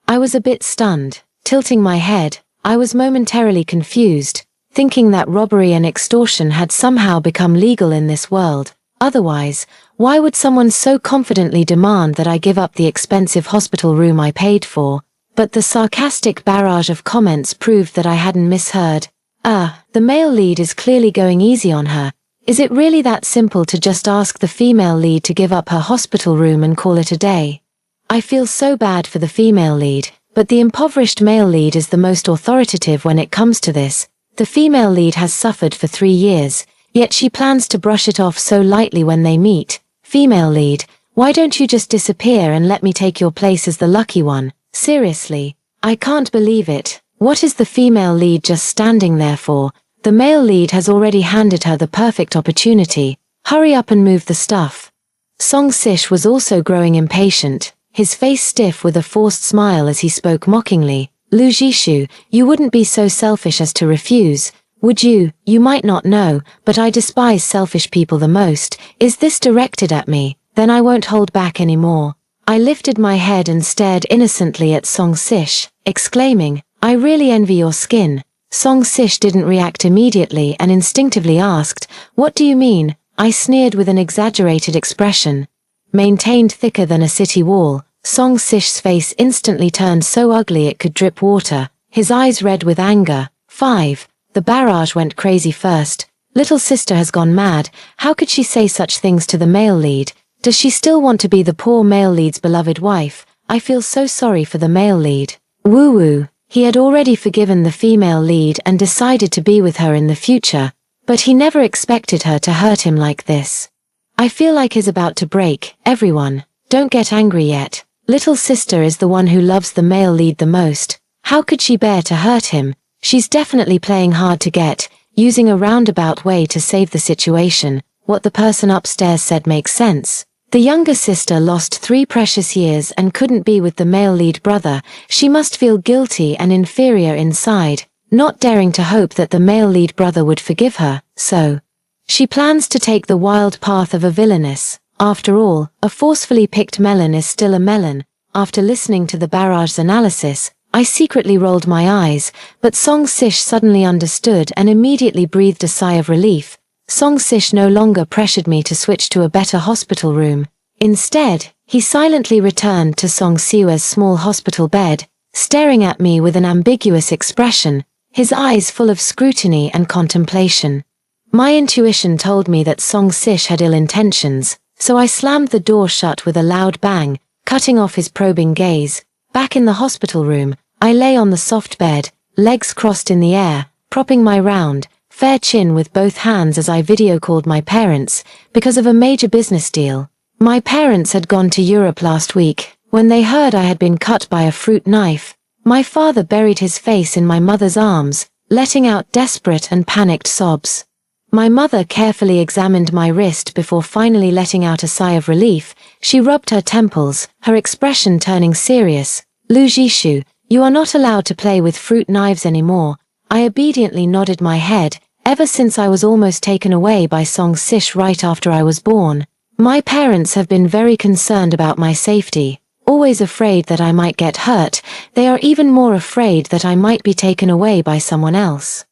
S1: I was a bit stunned. Tilting my head, I was momentarily confused, thinking that robbery and extortion had somehow become legal in this world. Otherwise, why would someone so confidently demand that I give up the expensive hospital room I paid for? But the sarcastic barrage of comments proved that I hadn't misheard. The male lead is clearly going easy on her. Is it really that simple to just ask the female lead to give up her hospital room and call it a day? I feel so bad for the female lead, but the impoverished male lead is the most authoritative when it comes to this. The female lead has suffered for 3 years, yet she plans to brush it off so lightly when they meet. Female lead, why don't you just disappear and let me take your place as the lucky one? Seriously, I can't believe it. What is the female lead just standing there for? The male lead has already handed her the perfect opportunity. Hurry up and move the stuff. Song Sish was also growing impatient, his face stiff with a forced smile as he spoke mockingly. "Lu Jishu, you wouldn't be so selfish as to refuse, would you? You might not know, but I despise selfish people the most. Is this directed at me? Then I won't hold back anymore." I lifted my head and stared innocently at Song Sish, exclaiming, "I really envy your skin." Song Sish didn't react immediately and instinctively asked, "What do you mean?" I sneered with an exaggerated expression. Maintained thicker than a city wall, Song Sish's face instantly turned so ugly it could drip water, his eyes red with anger. 5. The barrage went crazy first. Little sister has gone mad. How could she say such things to the male lead? Does she still want to be the poor male lead's beloved wife? I feel so sorry for the male lead. Woo-woo. He had already forgiven the female lead and decided to be with her in the future, but he never expected her to hurt him like this. I feel like he's about to break. Everyone, don't get angry yet. Little sister is the one who loves the male lead the most. How could she bear to hurt him? She's definitely playing hard to get. using a roundabout way to save the situation. What the person upstairs said makes sense. The younger sister lost 3 precious years and couldn't be with the male lead brother. She must feel guilty and inferior inside, not daring to hope that the male lead brother would forgive her, so she plans to take the wild path of a villainess. After all, a forcefully picked melon is still a melon. After listening to the barrage's analysis, I secretly rolled my eyes, but Song Sish suddenly understood and immediately breathed a sigh of relief. Song Sish no longer pressured me to switch to a better hospital room. Instead, he silently returned to Song Siwa's small hospital bed, staring at me with an ambiguous expression, his eyes full of scrutiny and contemplation. My intuition told me that Song Sish had ill intentions, so I slammed the door shut with a loud bang, cutting off his probing gaze. Back in the hospital room, I lay on the soft bed, legs crossed in the air, propping my round, fair chin with both hands as I video called my parents, because of a major business deal. My parents had gone to Europe last week. When they heard I had been cut by a fruit knife, my father buried his face in my mother's arms, letting out desperate and panicked sobs. My mother carefully examined my wrist before finally letting out a sigh of relief. She rubbed her temples, her expression turning serious. "Lu Jishu, you are not allowed to play with fruit knives anymore." I obediently nodded my head. Ever since I was almost taken away by Song Sish right after I was born, my parents have been very concerned about my safety, always afraid that I might get hurt. They are even more afraid that I might be taken away by someone else.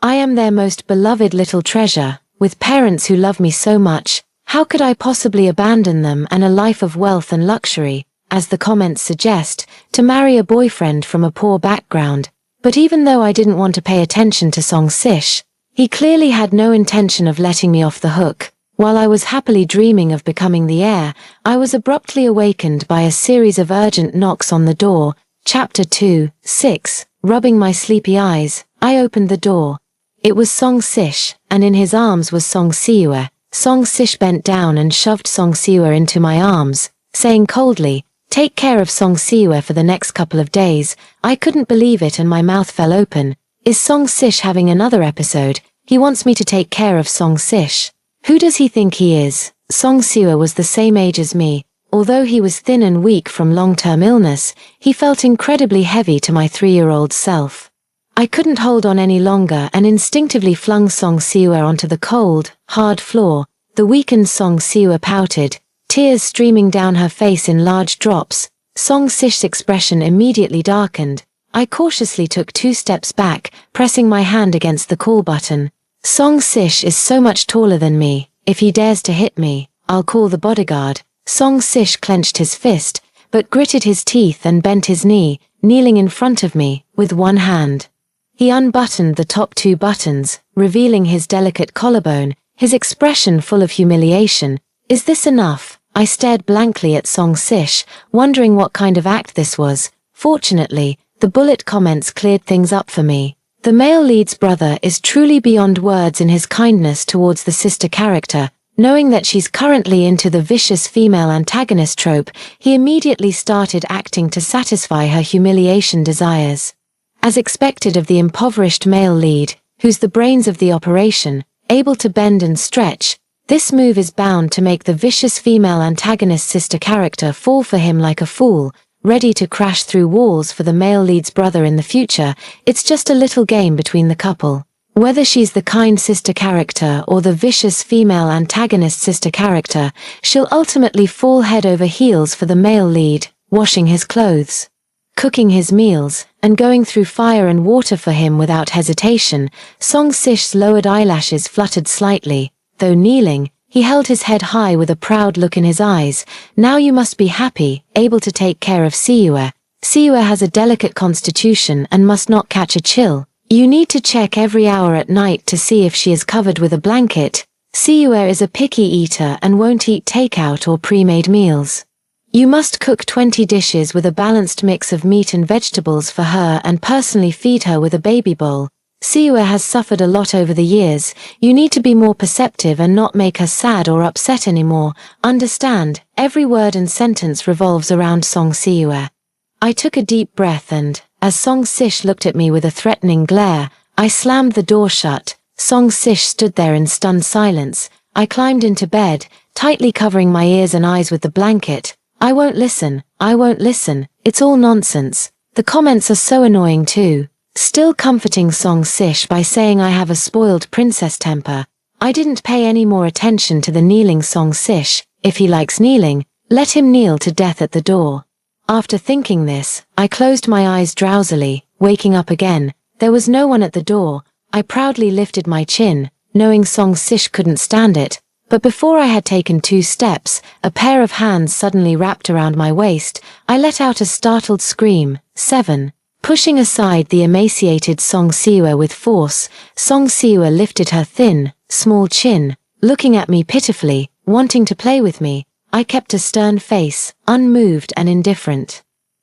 S1: I am their most beloved little treasure. With parents who love me so much, how could I possibly abandon them and a life of wealth and luxury, as the comments suggest, to marry a boyfriend from a poor background? But even though I didn't want to pay attention to Song Sish, he clearly had no intention of letting me off the hook. While I was happily dreaming of becoming the heir, I was abruptly awakened by a series of urgent knocks on the door. Chapter 2, 6. Rubbing my sleepy eyes, I opened the door. It was Song Sish, and in his arms was Song Siwa. Song Sish bent down and shoved Song Siwa into my arms, saying coldly, "Take care of Song Siwa for the next couple of days." I couldn't believe it and my mouth fell open. Is Song Sish having another episode? He wants me to take care of Song Sish. Who does he think he is? Song Siwa was the same age as me. Although he was thin and weak from long-term illness, he felt incredibly heavy to my 3-year-old self. I couldn't hold on any longer and instinctively flung Song Siwa onto the cold, hard floor. The weakened Song Siwa pouted, tears streaming down her face in large drops. Song Sish's expression immediately darkened. I cautiously took 2 steps back, pressing my hand against the call button. Song Sish is so much taller than me. If he dares to hit me, I'll call the bodyguard. Song Sish clenched his fist, but gritted his teeth and bent his knee, kneeling in front of me, with one hand. He unbuttoned the top 2 buttons, revealing his delicate collarbone, his expression full of humiliation. Is this enough? I stared blankly at Song Sish, wondering what kind of act this was. Fortunately, the bullet comments cleared things up for me. The male lead's brother is truly beyond words in his kindness towards the sister character. Knowing that she's currently into the vicious female antagonist trope, he immediately started acting to satisfy her humiliation desires. As expected of the impoverished male lead, who's the brains of the operation, able to bend and stretch, this move is bound to make the vicious female antagonist sister character fall for him like a fool, ready to crash through walls for the male lead's brother in the future. It's just a little game between the couple. Whether she's the kind sister character or the vicious female antagonist sister character, she'll ultimately fall head over heels for the male lead, washing his clothes, cooking his meals, and going through fire and water for him without hesitation. Song Sish's lowered eyelashes fluttered slightly. Though kneeling, he held his head high with a proud look in his eyes. Now you must be happy, able to take care of Siwa. Siwa has a delicate constitution and must not catch a chill. You need to check every hour at night to see if she is covered with a blanket. Siwa is a picky eater and won't eat takeout or pre-made meals. You must cook 20 dishes with a balanced mix of meat and vegetables for her and personally feed her with a baby bowl. Siwa has suffered a lot over the years. You need to be more perceptive and not make her sad or upset anymore. Understand, every word and sentence revolves around Song Siwa. I took a deep breath and, as Song Sish looked at me with a threatening glare, I slammed the door shut. Song Sish stood there in stunned silence. I climbed into bed, tightly covering my ears and eyes with the blanket. I won't listen, it's all nonsense. The comments are so annoying too. Still comforting Song Sish by saying I have a spoiled princess temper, I didn't pay any more attention to the kneeling Song Sish. If he likes kneeling, let him kneel to death at the door. After thinking this, I closed my eyes drowsily, waking up again. There was no one at the door. I proudly lifted my chin, knowing Song Sish couldn't stand it. But before I had taken 2 steps, a pair of hands suddenly wrapped around my waist. I let out a startled scream. 7. Pushing aside the emaciated Song Siwa with force, Song Siwa lifted her thin, small chin, looking at me pitifully, wanting to play with me. I kept a stern face, unmoved and indifferent.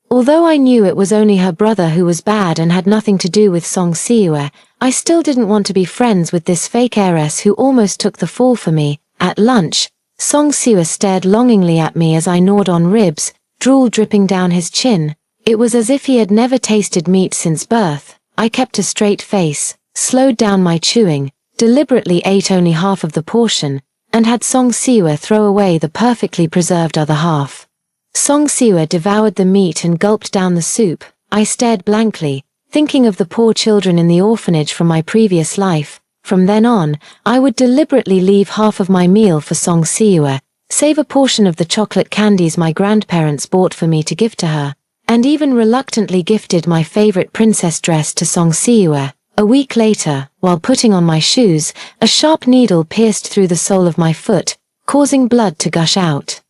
S1: Although I knew it was only her brother who was bad and had nothing to do with Song Siwa, I still didn't want to be friends with this fake heiress who almost took the fall for me. At lunch, Song Siwa stared longingly at me as I gnawed on ribs, drool dripping down his chin. It was as if he had never tasted meat since birth. I kept a straight face, slowed down my chewing, deliberately ate only half of the portion, and had Song Siwa throw away the perfectly preserved other half. Song Siwa devoured the meat and gulped down the soup. I stared blankly, thinking of the poor children in the orphanage from my previous life. From then on, I would deliberately leave half of my meal for Song Siwa, save a portion of the chocolate candies my grandparents bought for me to give to her, and even reluctantly gifted my favorite princess dress to Song Siwa. A week later, while putting on my shoes, a sharp needle pierced through the sole of my foot, causing blood to gush out.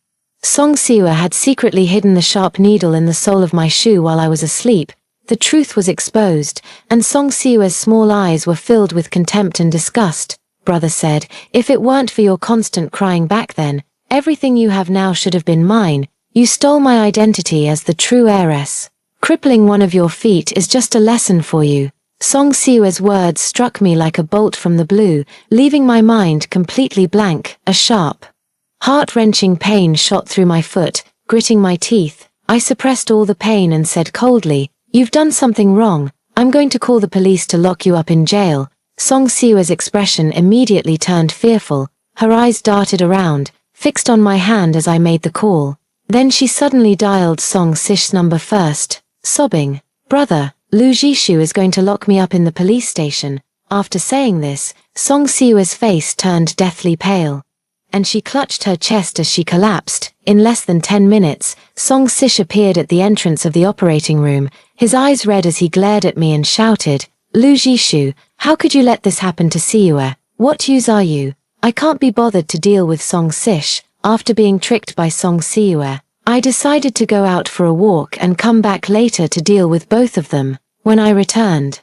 S1: Song Siwa had secretly hidden the sharp needle in the sole of my shoe while I was asleep. The truth was exposed, and Song Siwa's small eyes were filled with contempt and disgust. Brother said, if it weren't for your constant crying back then, everything you have now should have been mine. You stole my identity as the true heiress. Crippling one of your feet is just a lesson for you. Song Siwa's words struck me like a bolt from the blue, leaving my mind completely blank. A sharp, heart-wrenching pain shot through my foot, gritting my teeth. I suppressed all the pain and said coldly, you've done something wrong. I'm going to call the police to lock you up in jail. Song Siwa's expression immediately turned fearful. Her eyes darted around, fixed on my hand as I made the call. Then she suddenly dialed Song Sish's number first, sobbing, brother, Lu Jishu is going to lock me up in the police station. After saying this, Song Siwa's face turned deathly pale, and she clutched her chest as she collapsed. In less than 10 minutes, Song Sish appeared at the entrance of the operating room, his eyes red as he glared at me and shouted, Lu Jishu, how could you let this happen to Siwa? What use are you? I can't be bothered to deal with Song Sish. After being tricked by Song Siwa, I decided to go out for a walk and come back later to deal with both of them. When I returned,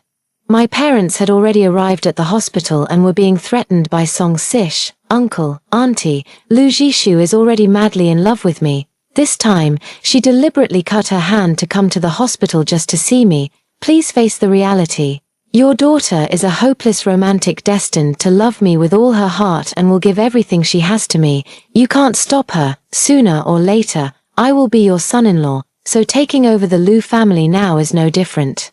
S1: my parents had already arrived at the hospital and were being threatened by Song Sish. Uncle, Auntie, Lu Jishu is already madly in love with me. This time, she deliberately cut her hand to come to the hospital just to see me. Please face the reality. Your daughter is a hopeless romantic destined to love me with all her heart and will give everything she has to me. You can't stop her. Sooner or later, I will be your son-in-law, so taking over the Lu family now is no different.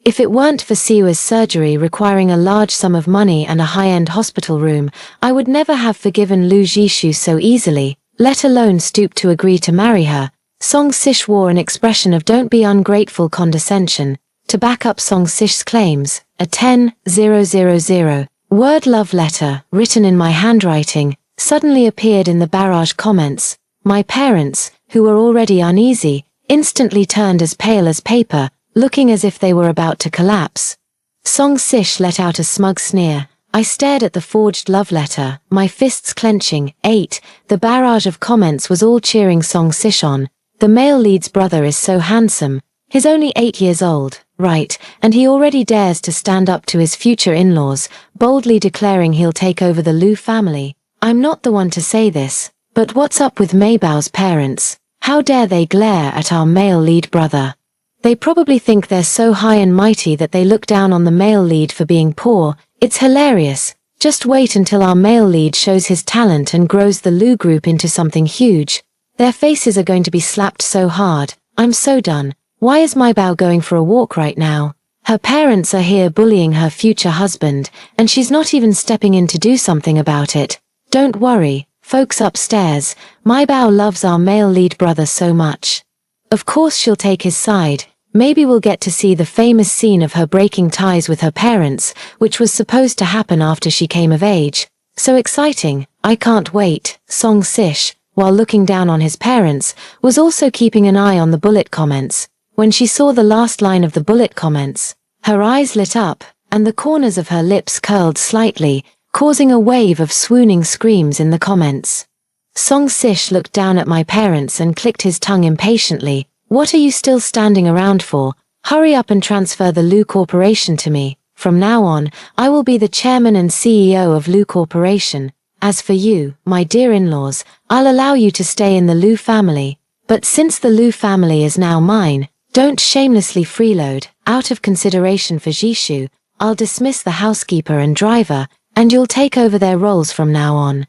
S1: If it weren't for Siwa's surgery requiring a large sum of money and a high-end hospital room, I would never have forgiven Lu Jishu so easily, let alone stoop to agree to marry her. Song Sish wore an expression of don't be ungrateful condescension. To back up Song Sish's claims, a 10,000 word love letter, written in my handwriting, suddenly appeared in the barrage comments. My parents, who were already uneasy, instantly turned as pale as paper, looking as if they were about to collapse. Song Sish let out a smug sneer. I stared at the forged love letter, my fists clenching. 8. The barrage of comments was all cheering Song Sish on. The male lead's brother is so handsome. He's only 8 years old, right, and he already dares to stand up to his future in-laws, boldly declaring he'll take over the Lu family. I'm not the one to say this, but what's up with Maybao's parents? How dare they glare at our male lead brother? They probably think they're so high and mighty that they look down on the male lead for being poor. It's hilarious. Just wait until our male lead shows his talent and grows the Lu group into something huge. Their faces are going to be slapped so hard. I'm so done. Why is Maibao going for a walk right now? Her parents are here bullying her future husband, and she's not even stepping in to do something about it. Don't worry, folks upstairs, my Bao loves our male lead brother so much. Of course she'll take his side. Maybe we'll get to see the famous scene of her breaking ties with her parents, which was supposed to happen after she came of age. So exciting, I can't wait. Song Sish, while looking down on his parents, was also keeping an eye on the bullet comments. When she saw the last line of the bullet comments, her eyes lit up, and the corners of her lips curled slightly, causing a wave of swooning screams in the comments. Song Sish looked down at my parents and clicked his tongue impatiently. What are you still standing around for? Hurry up and transfer the Lu Corporation to me. From now on, I will be the chairman and CEO of Lu Corporation. As for you, my dear in-laws, I'll allow you to stay in the Lu family. But since the Lu family is now mine, don't shamelessly freeload. Out of consideration for Jishu, I'll dismiss the housekeeper and driver, and you'll take over their roles from now on.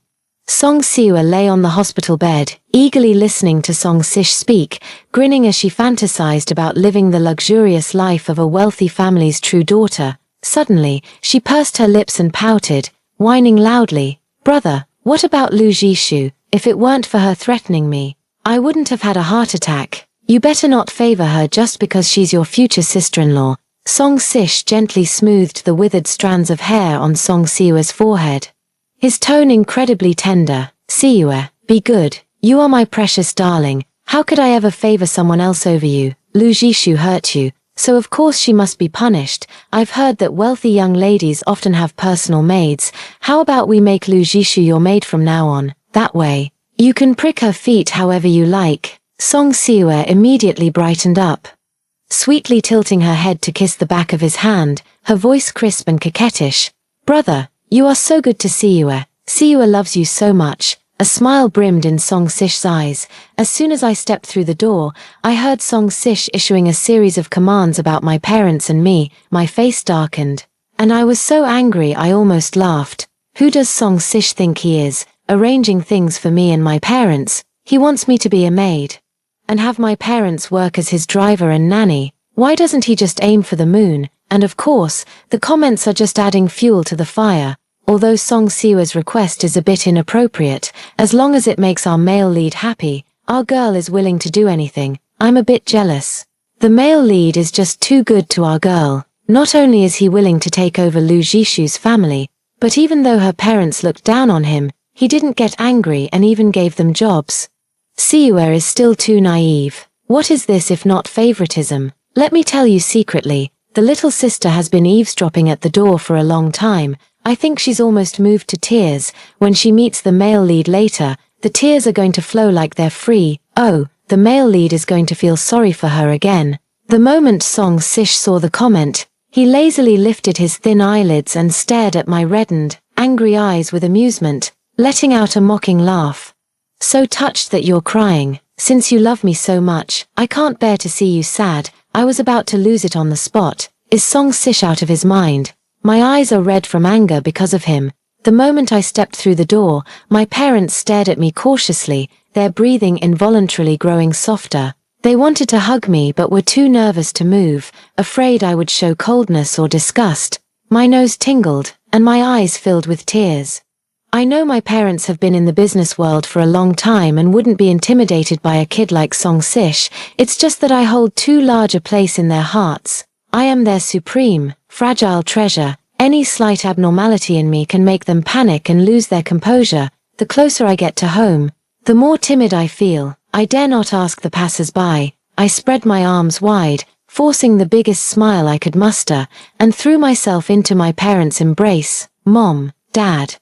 S1: Song Siwa lay on the hospital bed, eagerly listening to Song Sish speak, grinning as she fantasized about living the luxurious life of a wealthy family's true daughter. Suddenly, she pursed her lips and pouted, whining loudly, "Brother, what about Lu Jishu? If it weren't for her threatening me, I wouldn't have had a heart attack. You better not favor her just because she's your future sister-in-law." Song Sish gently smoothed the withered strands of hair on Song Siwa's forehead. His tone incredibly tender. "Siwa, be good. You are my precious darling. How could I ever favor someone else over you? Lu Jishu hurt you, so of course she must be punished. I've heard that wealthy young ladies often have personal maids. How about we make Lu Jishu your maid from now on? That way, you can prick her feet however you like." Song Siwa immediately brightened up. Sweetly tilting her head to kiss the back of his hand, her voice crisp and coquettish. "Brother, you are so good to Siwa. Siwa loves you so much." A smile brimmed in Song Sish's eyes. As soon as I stepped through the door, I heard Song Sish issuing a series of commands about my parents and me. My face darkened, and I was so angry I almost laughed. Who does Song Sish think he is, arranging things for me and my parents? He wants me to be a maid and have my parents work as his driver and nanny. Why doesn't he just aim for the moon? And of course, the comments are just adding fuel to the fire. Although Song Siwa's request is a bit inappropriate, as long as it makes our male lead happy, our girl is willing to do anything. I'm a bit jealous. The male lead is just too good to our girl. Not only is he willing to take over Lu Jishu's family, but even though her parents looked down on him, he didn't get angry and even gave them jobs. Siwa is still too naive. What is this if not favoritism? Let me tell you secretly, the little sister has been eavesdropping at the door for a long time. I think she's almost moved to tears. When she meets the male lead later, the tears are going to flow like they're free. Oh, the male lead is going to feel sorry for her again. The moment Song Sish saw the comment, he lazily lifted his thin eyelids and stared at my reddened, angry eyes with amusement, letting out a mocking laugh. "So touched that you're crying. Since you love me so much, I can't bear to see you sad." I was about to lose it on the spot. Is Song Sish out of his mind? My eyes are red from anger because of him. The moment I stepped through the door, my parents stared at me cautiously, their breathing involuntarily growing softer. They wanted to hug me but were too nervous to move, afraid I would show coldness or disgust. My nose tingled, and my eyes filled with tears. I know my parents have been in the business world for a long time and wouldn't be intimidated by a kid like Song Sish. It's just that I hold too large a place in their hearts. I am their supreme, fragile treasure. Any slight abnormality in me can make them panic and lose their composure. The closer I get to home, the more timid I feel. I dare not ask the passers-by. I spread my arms wide, forcing the biggest smile I could muster, and threw myself into my parents' embrace. "Mom, Dad,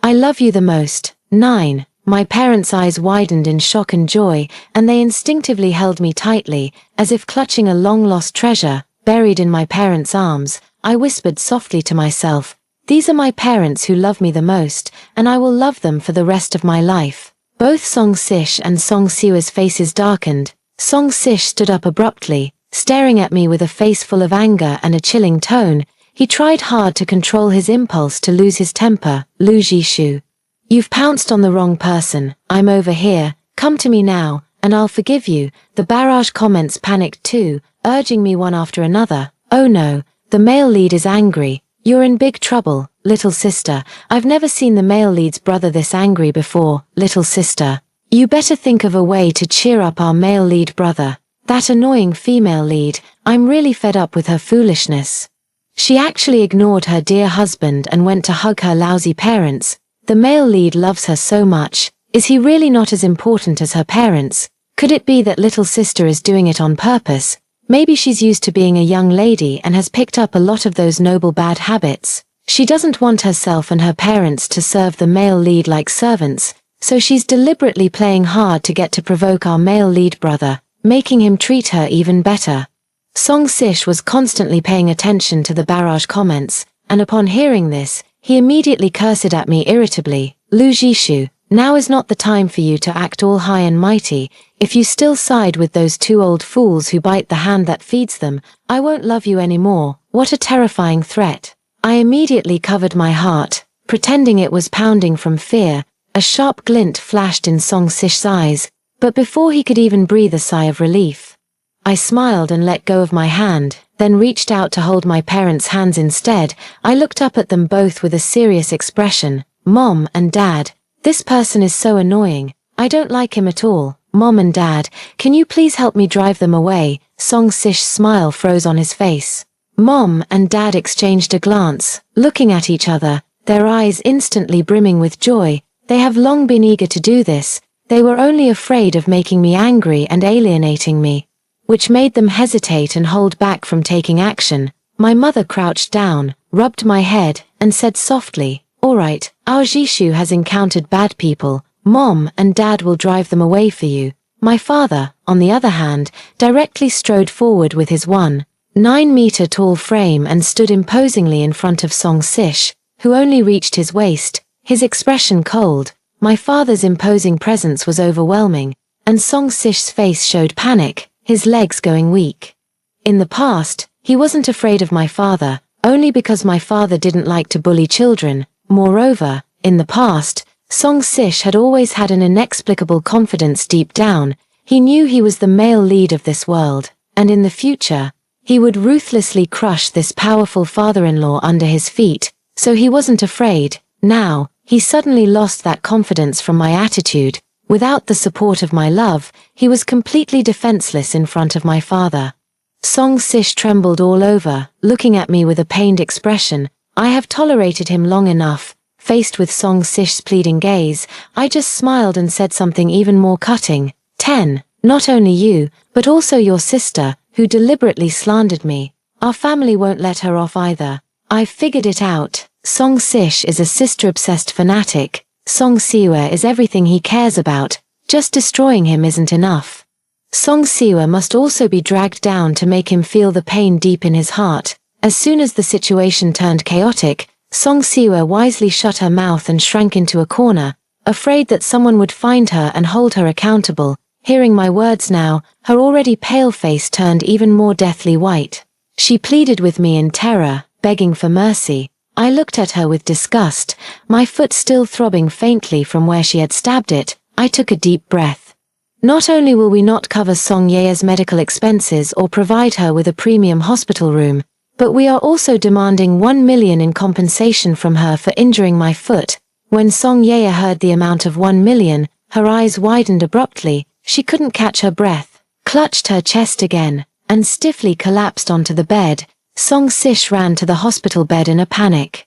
S1: I love you the most." 9. My parents' eyes widened in shock and joy, and they instinctively held me tightly, as if clutching a long-lost treasure. Buried in my parents' arms, I whispered softly to myself, "These are my parents who love me the most, and I will love them for the rest of my life." Both Song Sish and Song Siwa's faces darkened. Song Sish stood up abruptly, staring at me with a face full of anger and a chilling tone. He tried hard to control his impulse to lose his temper. "Lu Jishu, you've pounced on the wrong person. I'm over here. Come to me now, and I'll forgive you." The barrage comments panicked too, urging me one after another. "Oh no, The male lead is angry. You're in big trouble, little sister. I've never seen the male lead's brother this angry before, little sister. You better think of a way to cheer up our male lead brother. That annoying female lead, I'm really fed up with her foolishness. She actually ignored her dear husband and went to hug her lousy parents. The male lead loves her so much. Is he really not as important as her parents? Could it be that little sister is doing it on purpose? Maybe she's used to being a young lady and has picked up a lot of those noble bad habits. She doesn't want herself and her parents to serve the male lead like servants, so she's deliberately playing hard to get to provoke our male lead brother, making him treat her even better. Song Sish was constantly paying attention to the barrage comments, and upon hearing this, he immediately cursed at me irritably. Lu Jishu, now is not the time for you to act all high and mighty. If you still side with those two old fools who bite the hand that feeds them, I won't love you anymore. What a terrifying threat. I immediately covered my heart, pretending it was pounding from fear. A sharp glint flashed in Song Sish's eyes, but before he could even breathe a sigh of relief, I smiled and let go of my hand, then reached out to hold my parents' hands instead. I looked up at them both with a serious expression. Mom and Dad, this person is so annoying. I don't like him at all. Mom and Dad, can you please help me drive them away? Song Sish's smile froze on his face. Mom and Dad exchanged a glance, looking at each other, their eyes instantly brimming with joy. They have long been eager to do this. They were only afraid of making me angry and alienating me, which made them hesitate and hold back from taking action. My mother crouched down, rubbed my head, and said softly, "All right, our Jishu has encountered bad people. Mom and Dad will drive them away for you." My father, on the other hand, directly strode forward with his 1.9 meter tall frame and stood imposingly in front of Song Sish, who only reached his waist, his expression cold. My father's imposing presence was overwhelming, and Song Sish's face showed panic, his legs going weak. In the past, he wasn't afraid of my father, only because my father didn't like to bully children. Moreover, in the past, Song Sish had always had an inexplicable confidence deep down. He knew he was the male lead of this world, and in the future, he would ruthlessly crush this powerful father-in-law under his feet, so he wasn't afraid. Now, he suddenly lost that confidence from my attitude. Without the support of my love, he was completely defenseless in front of my father. Song Sish trembled all over, looking at me with a pained expression. I have tolerated him long enough. Faced with Song Sish's pleading gaze, I just smiled and said something even more cutting. 10. Not only you, but also your sister, who deliberately slandered me. Our family won't let her off either. I've figured it out. Song Sish is a sister-obsessed fanatic. Song Siwa is everything he cares about. Just destroying him isn't enough. Song Siwa must also be dragged down to make him feel the pain deep in his heart. As soon as the situation turned chaotic, Song Siwa wisely shut her mouth and shrank into a corner, afraid that someone would find her and hold her accountable. Hearing my words now, her already pale face turned even more deathly white. She pleaded with me in terror, begging for mercy. I looked at her with disgust, my foot still throbbing faintly from where she had stabbed it. I took a deep breath. Not only will we not cover Song Yea's medical expenses or provide her with a premium hospital room, but we are also demanding 1 million in compensation from her for injuring my foot. When Song Ye heard the amount of 1 million, her eyes widened abruptly. She couldn't catch her breath, clutched her chest again, and stiffly collapsed onto the bed. Song Sish ran to the hospital bed in a panic,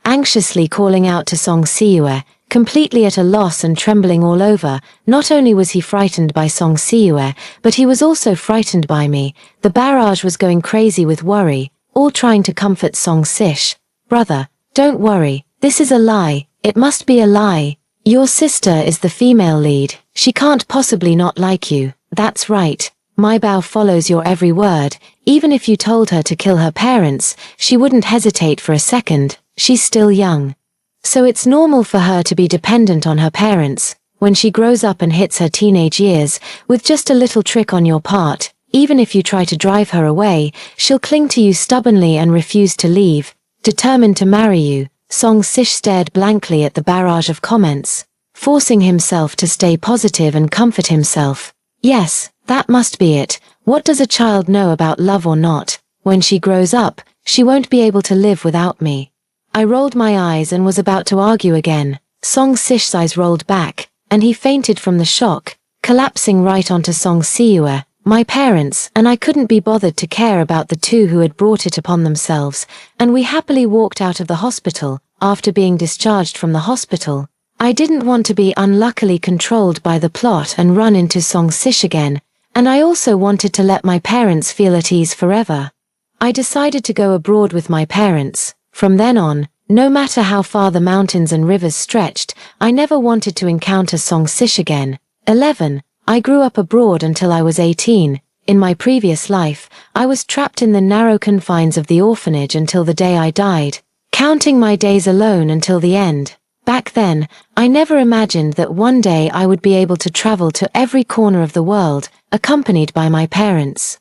S1: anxiously calling out to Song Siwa, completely at a loss and trembling all over. Not only was he frightened by Song Siwa, but he was also frightened by me. The barrage was going crazy with worry, all trying to comfort Song Sish. "Brother, don't worry, this is a lie, it must be a lie. Your sister is the female lead, she can't possibly not like you." "That's right. My Bao follows your every word. Even if you told her to kill her parents, she wouldn't hesitate for a second. She's still young. So it's normal for her to be dependent on her parents. When she grows up and hits her teenage years, with just a little trick on your part, even if you try to drive her away, she'll cling to you stubbornly and refuse to leave, determined to marry you." Song Sish stared blankly at the barrage of comments, forcing himself to stay positive and comfort himself. Yes, that must be it. What does a child know about love or not? When she grows up, She won't be able to live without me. I rolled my eyes and was about to argue again. Song Sish's eyes rolled back, and he fainted from the shock, collapsing right onto Song Siua, my parents, and I couldn't be bothered to care about the two who had brought it upon themselves, and we happily walked out of the hospital, after being discharged from the hospital. I didn't want to be unluckily controlled by the plot and run into Song Sish again, and I also wanted to let my parents feel at ease forever. I decided to go abroad with my parents. From then on, no matter how far the mountains and rivers stretched, I never wanted to encounter Song Sish again. 11. I grew up abroad until I was 18. In my previous life, I was trapped in the narrow confines of the orphanage until the day I died, counting my days alone until the end. Back then, I never imagined that one day I would be able to travel to every corner of the world, accompanied by my parents.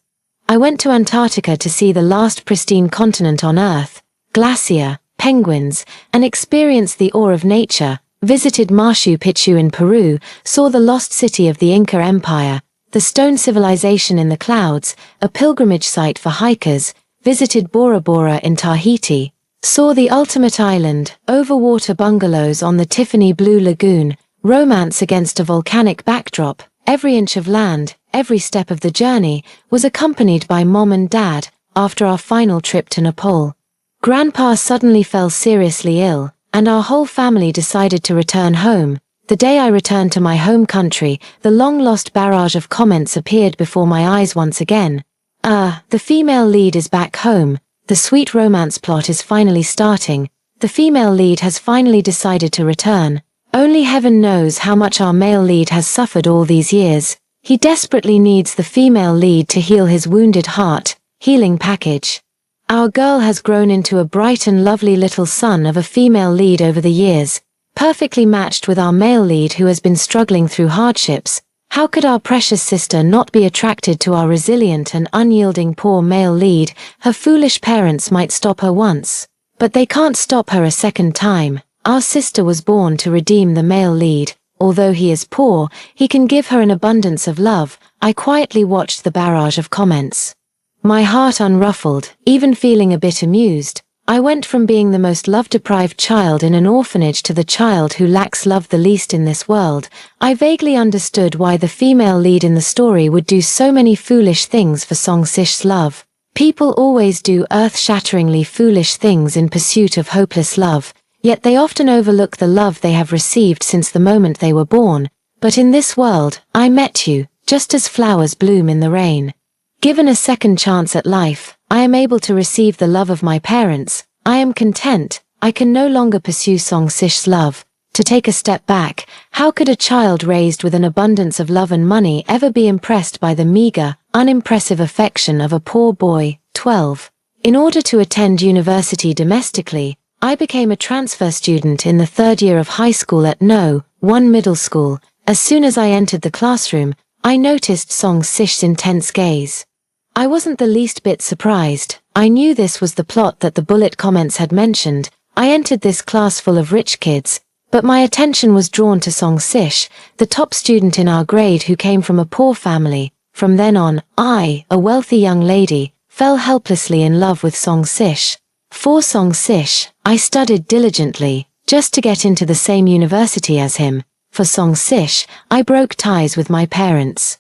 S1: I went to Antarctica to see the last pristine continent on Earth, glacier, penguins, and experienced the awe of nature, visited Machu Picchu in Peru, saw the lost city of the Inca Empire, the stone civilization in the clouds, a pilgrimage site for hikers, visited Bora Bora in Tahiti, saw the ultimate island, overwater bungalows on the Tiffany Blue Lagoon, romance against a volcanic backdrop. Every inch of land, every step of the journey, was accompanied by Mom and Dad. After our final trip to Nepal, Grandpa suddenly fell seriously ill, and our whole family decided to return home. The day I returned to my home country, the long-lost barrage of comments appeared before my eyes once again. The female lead is back home. The sweet romance plot is finally starting. The female lead has finally decided to return. Only heaven knows how much our male lead has suffered all these years. He desperately needs the female lead to heal his wounded heart. Healing package. Our girl has grown into a bright and lovely little son of a female lead over the years, perfectly matched with our male lead who has been struggling through hardships. How could our precious sister not be attracted to our resilient and unyielding poor male lead? Her foolish parents might stop her once, but they can't stop her a second time. Our sister was born to redeem the male lead. Although he is poor, he can give her an abundance of love. I quietly watched the barrage of comments, my heart unruffled, even feeling a bit amused. I went from being the most love-deprived child in an orphanage to the child who lacks love the least in this world. I vaguely understood why the female lead in the story would do so many foolish things for Song Sish's love. People always do earth-shatteringly foolish things in pursuit of hopeless love, yet they often overlook the love they have received since the moment they were born. But in this world, I met you, just as flowers bloom in the rain. Given a second chance at life, I am able to receive the love of my parents. I am content. I can no longer pursue Song Sish's love. To take a step back, how could a child raised with an abundance of love and money ever be impressed by the meager, unimpressive affection of a poor boy? 12. In order to attend university domestically, I became a transfer student in the third year of high school at No. 1 middle school. As soon as I entered the classroom, I noticed Song Sish's intense gaze. I wasn't the least bit surprised. I knew this was the plot that the bullet comments had mentioned. I entered this class full of rich kids, but my attention was drawn to Song Sish, the top student in our grade who came from a poor family. From then on, I, a wealthy young lady, fell helplessly in love with Song Sish. For Song Sish, I studied diligently, just to get into the same university as him. For Song Sish, I broke ties with my parents.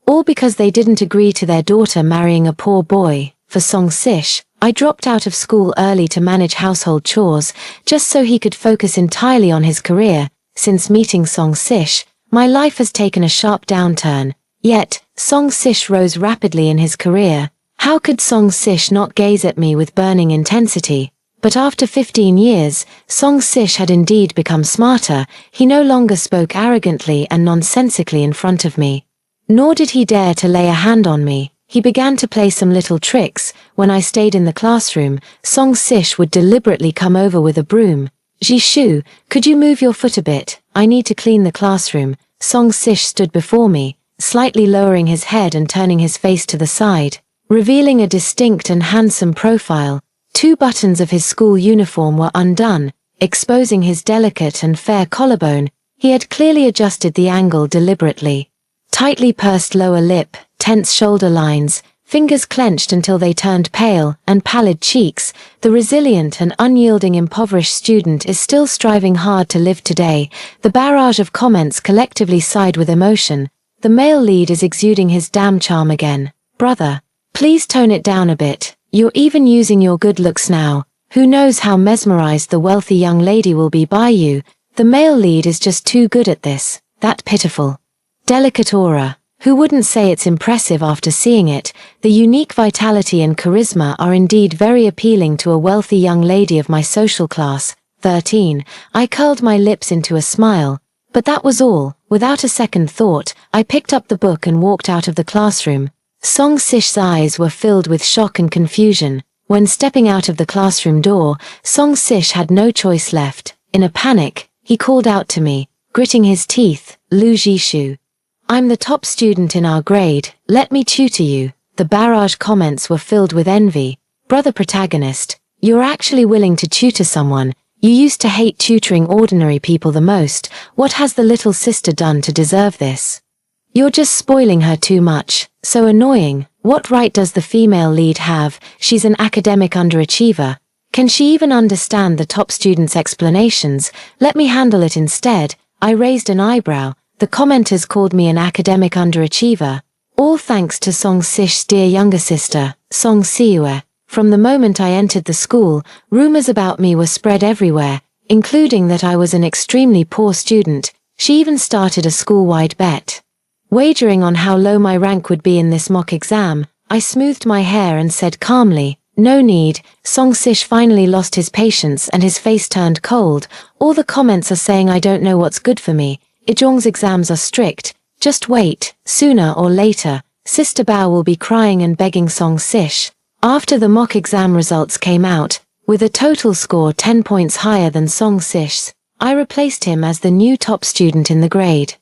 S1: All because they didn't agree to their daughter marrying a poor boy. For Song Sish, I dropped out of school early to manage household chores, just so he could focus entirely on his career. Since meeting Song Sish, my life has taken a sharp downturn. Yet, Song Sish rose rapidly in his career. How could Song Sish not gaze at me with burning intensity? But after 15 years, Song Sish had indeed become smarter. He no longer spoke arrogantly and nonsensically in front of me. Nor did he dare to lay a hand on me. He began to play some little tricks. When I stayed in the classroom, Song Sish would deliberately come over with a broom. Jishu, could you move your foot a bit? I need to clean the classroom. Song Sish stood before me, slightly lowering his head and turning his face to the side, revealing a distinct and handsome profile. 2 buttons of his school uniform were undone, exposing his delicate and fair collarbone. He had clearly adjusted the angle deliberately. Tightly pursed lower lip, tense shoulder lines, fingers clenched until they turned pale, and pallid cheeks. The resilient and unyielding impoverished student is still striving hard to live today. The barrage of comments collectively sighed with emotion. The male lead is exuding his damn charm again. Brother, please tone it down a bit. You're even using your good looks now. Who knows how mesmerized the wealthy young lady will be by you. The male lead is just too good at this. That pitiful, delicate aura. Who wouldn't say it's impressive after seeing it? The unique vitality and charisma are indeed very appealing to a wealthy young lady of my social class. 13. I curled my lips into a smile. But that was all. Without a second thought, I picked up the book and walked out of the classroom. Song Sish's eyes were filled with shock and confusion. When stepping out of the classroom door, Song Sish had no choice left. In a panic, he called out to me, gritting his teeth, Lu Jishu. I'm the top student in our grade, let me tutor you. The barrage comments were filled with envy. Brother protagonist, you're actually willing to tutor someone. You used to hate tutoring ordinary people the most. What has the little sister done to deserve this? You're just spoiling her too much. So annoying. What right does the female lead have? She's an academic underachiever. Can she even understand the top student's explanations? Let me handle it instead. I raised an eyebrow. The commenters called me an academic underachiever. All thanks to Song Sish's dear younger sister, Song Siue. From the moment I entered the school, rumors about me were spread everywhere, including that I was an extremely poor student. She even started a school-wide bet. Wagering on how low my rank would be in this mock exam, I smoothed my hair and said calmly, no need. Song Sish finally lost his patience and his face turned cold. All the comments are saying I don't know what's good for me. Ijong's exams are strict. Just wait, sooner or later, Sister Bao will be crying and begging Song Sish. After the mock exam results came out, with a total score 10 points higher than Song Sish's, I replaced him as the new top student in the grade.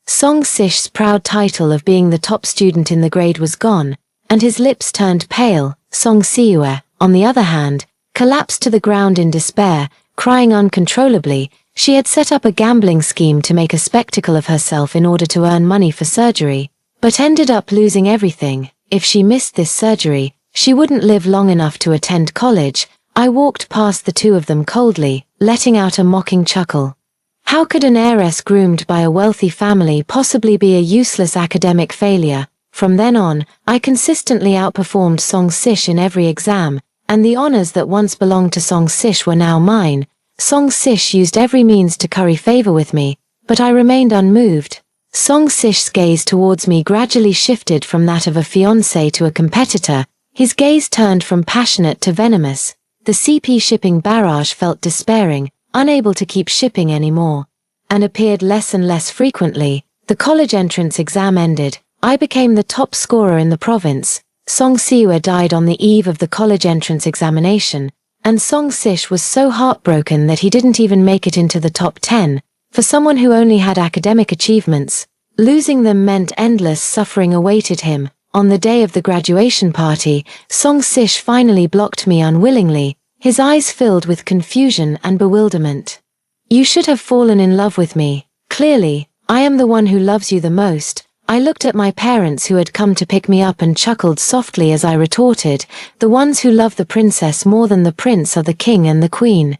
S1: Song Sish's proud title of being the top student in the grade was gone, and his lips turned pale. Song Siue, on the other hand, collapsed to the ground in despair, crying uncontrollably. She had set up a gambling scheme to make a spectacle of herself in order to earn money for surgery, but ended up losing everything. If she missed this surgery, she wouldn't live long enough to attend college. I walked past the two of them coldly, letting out a mocking chuckle. How could an heiress groomed by a wealthy family possibly be a useless academic failure? From then on, I consistently outperformed Song Sish in every exam, and the honors that once belonged to Song Sish were now mine. Song Sish used every means to curry favor with me, but I remained unmoved. Song Sish's gaze towards me gradually shifted from that of a fiancé to a competitor. His gaze turned from passionate to venomous. The CP shipping barrage felt despairing, unable to keep shipping anymore, and appeared less and less frequently. The college entrance exam ended. I became the top scorer in the province. Song Siue died on the eve of the college entrance examination, and Song Sish was so heartbroken that he didn't even make it into the top 10. For someone who only had academic achievements, losing them meant endless suffering awaited him. On the day of the graduation party, Song Sish finally blocked me unwillingly, his eyes filled with confusion and bewilderment. You should have fallen in love with me. Clearly, I am the one who loves you the most. I looked at my parents who had come to pick me up and chuckled softly as I retorted, the ones who love the princess more than the prince are the king and the queen.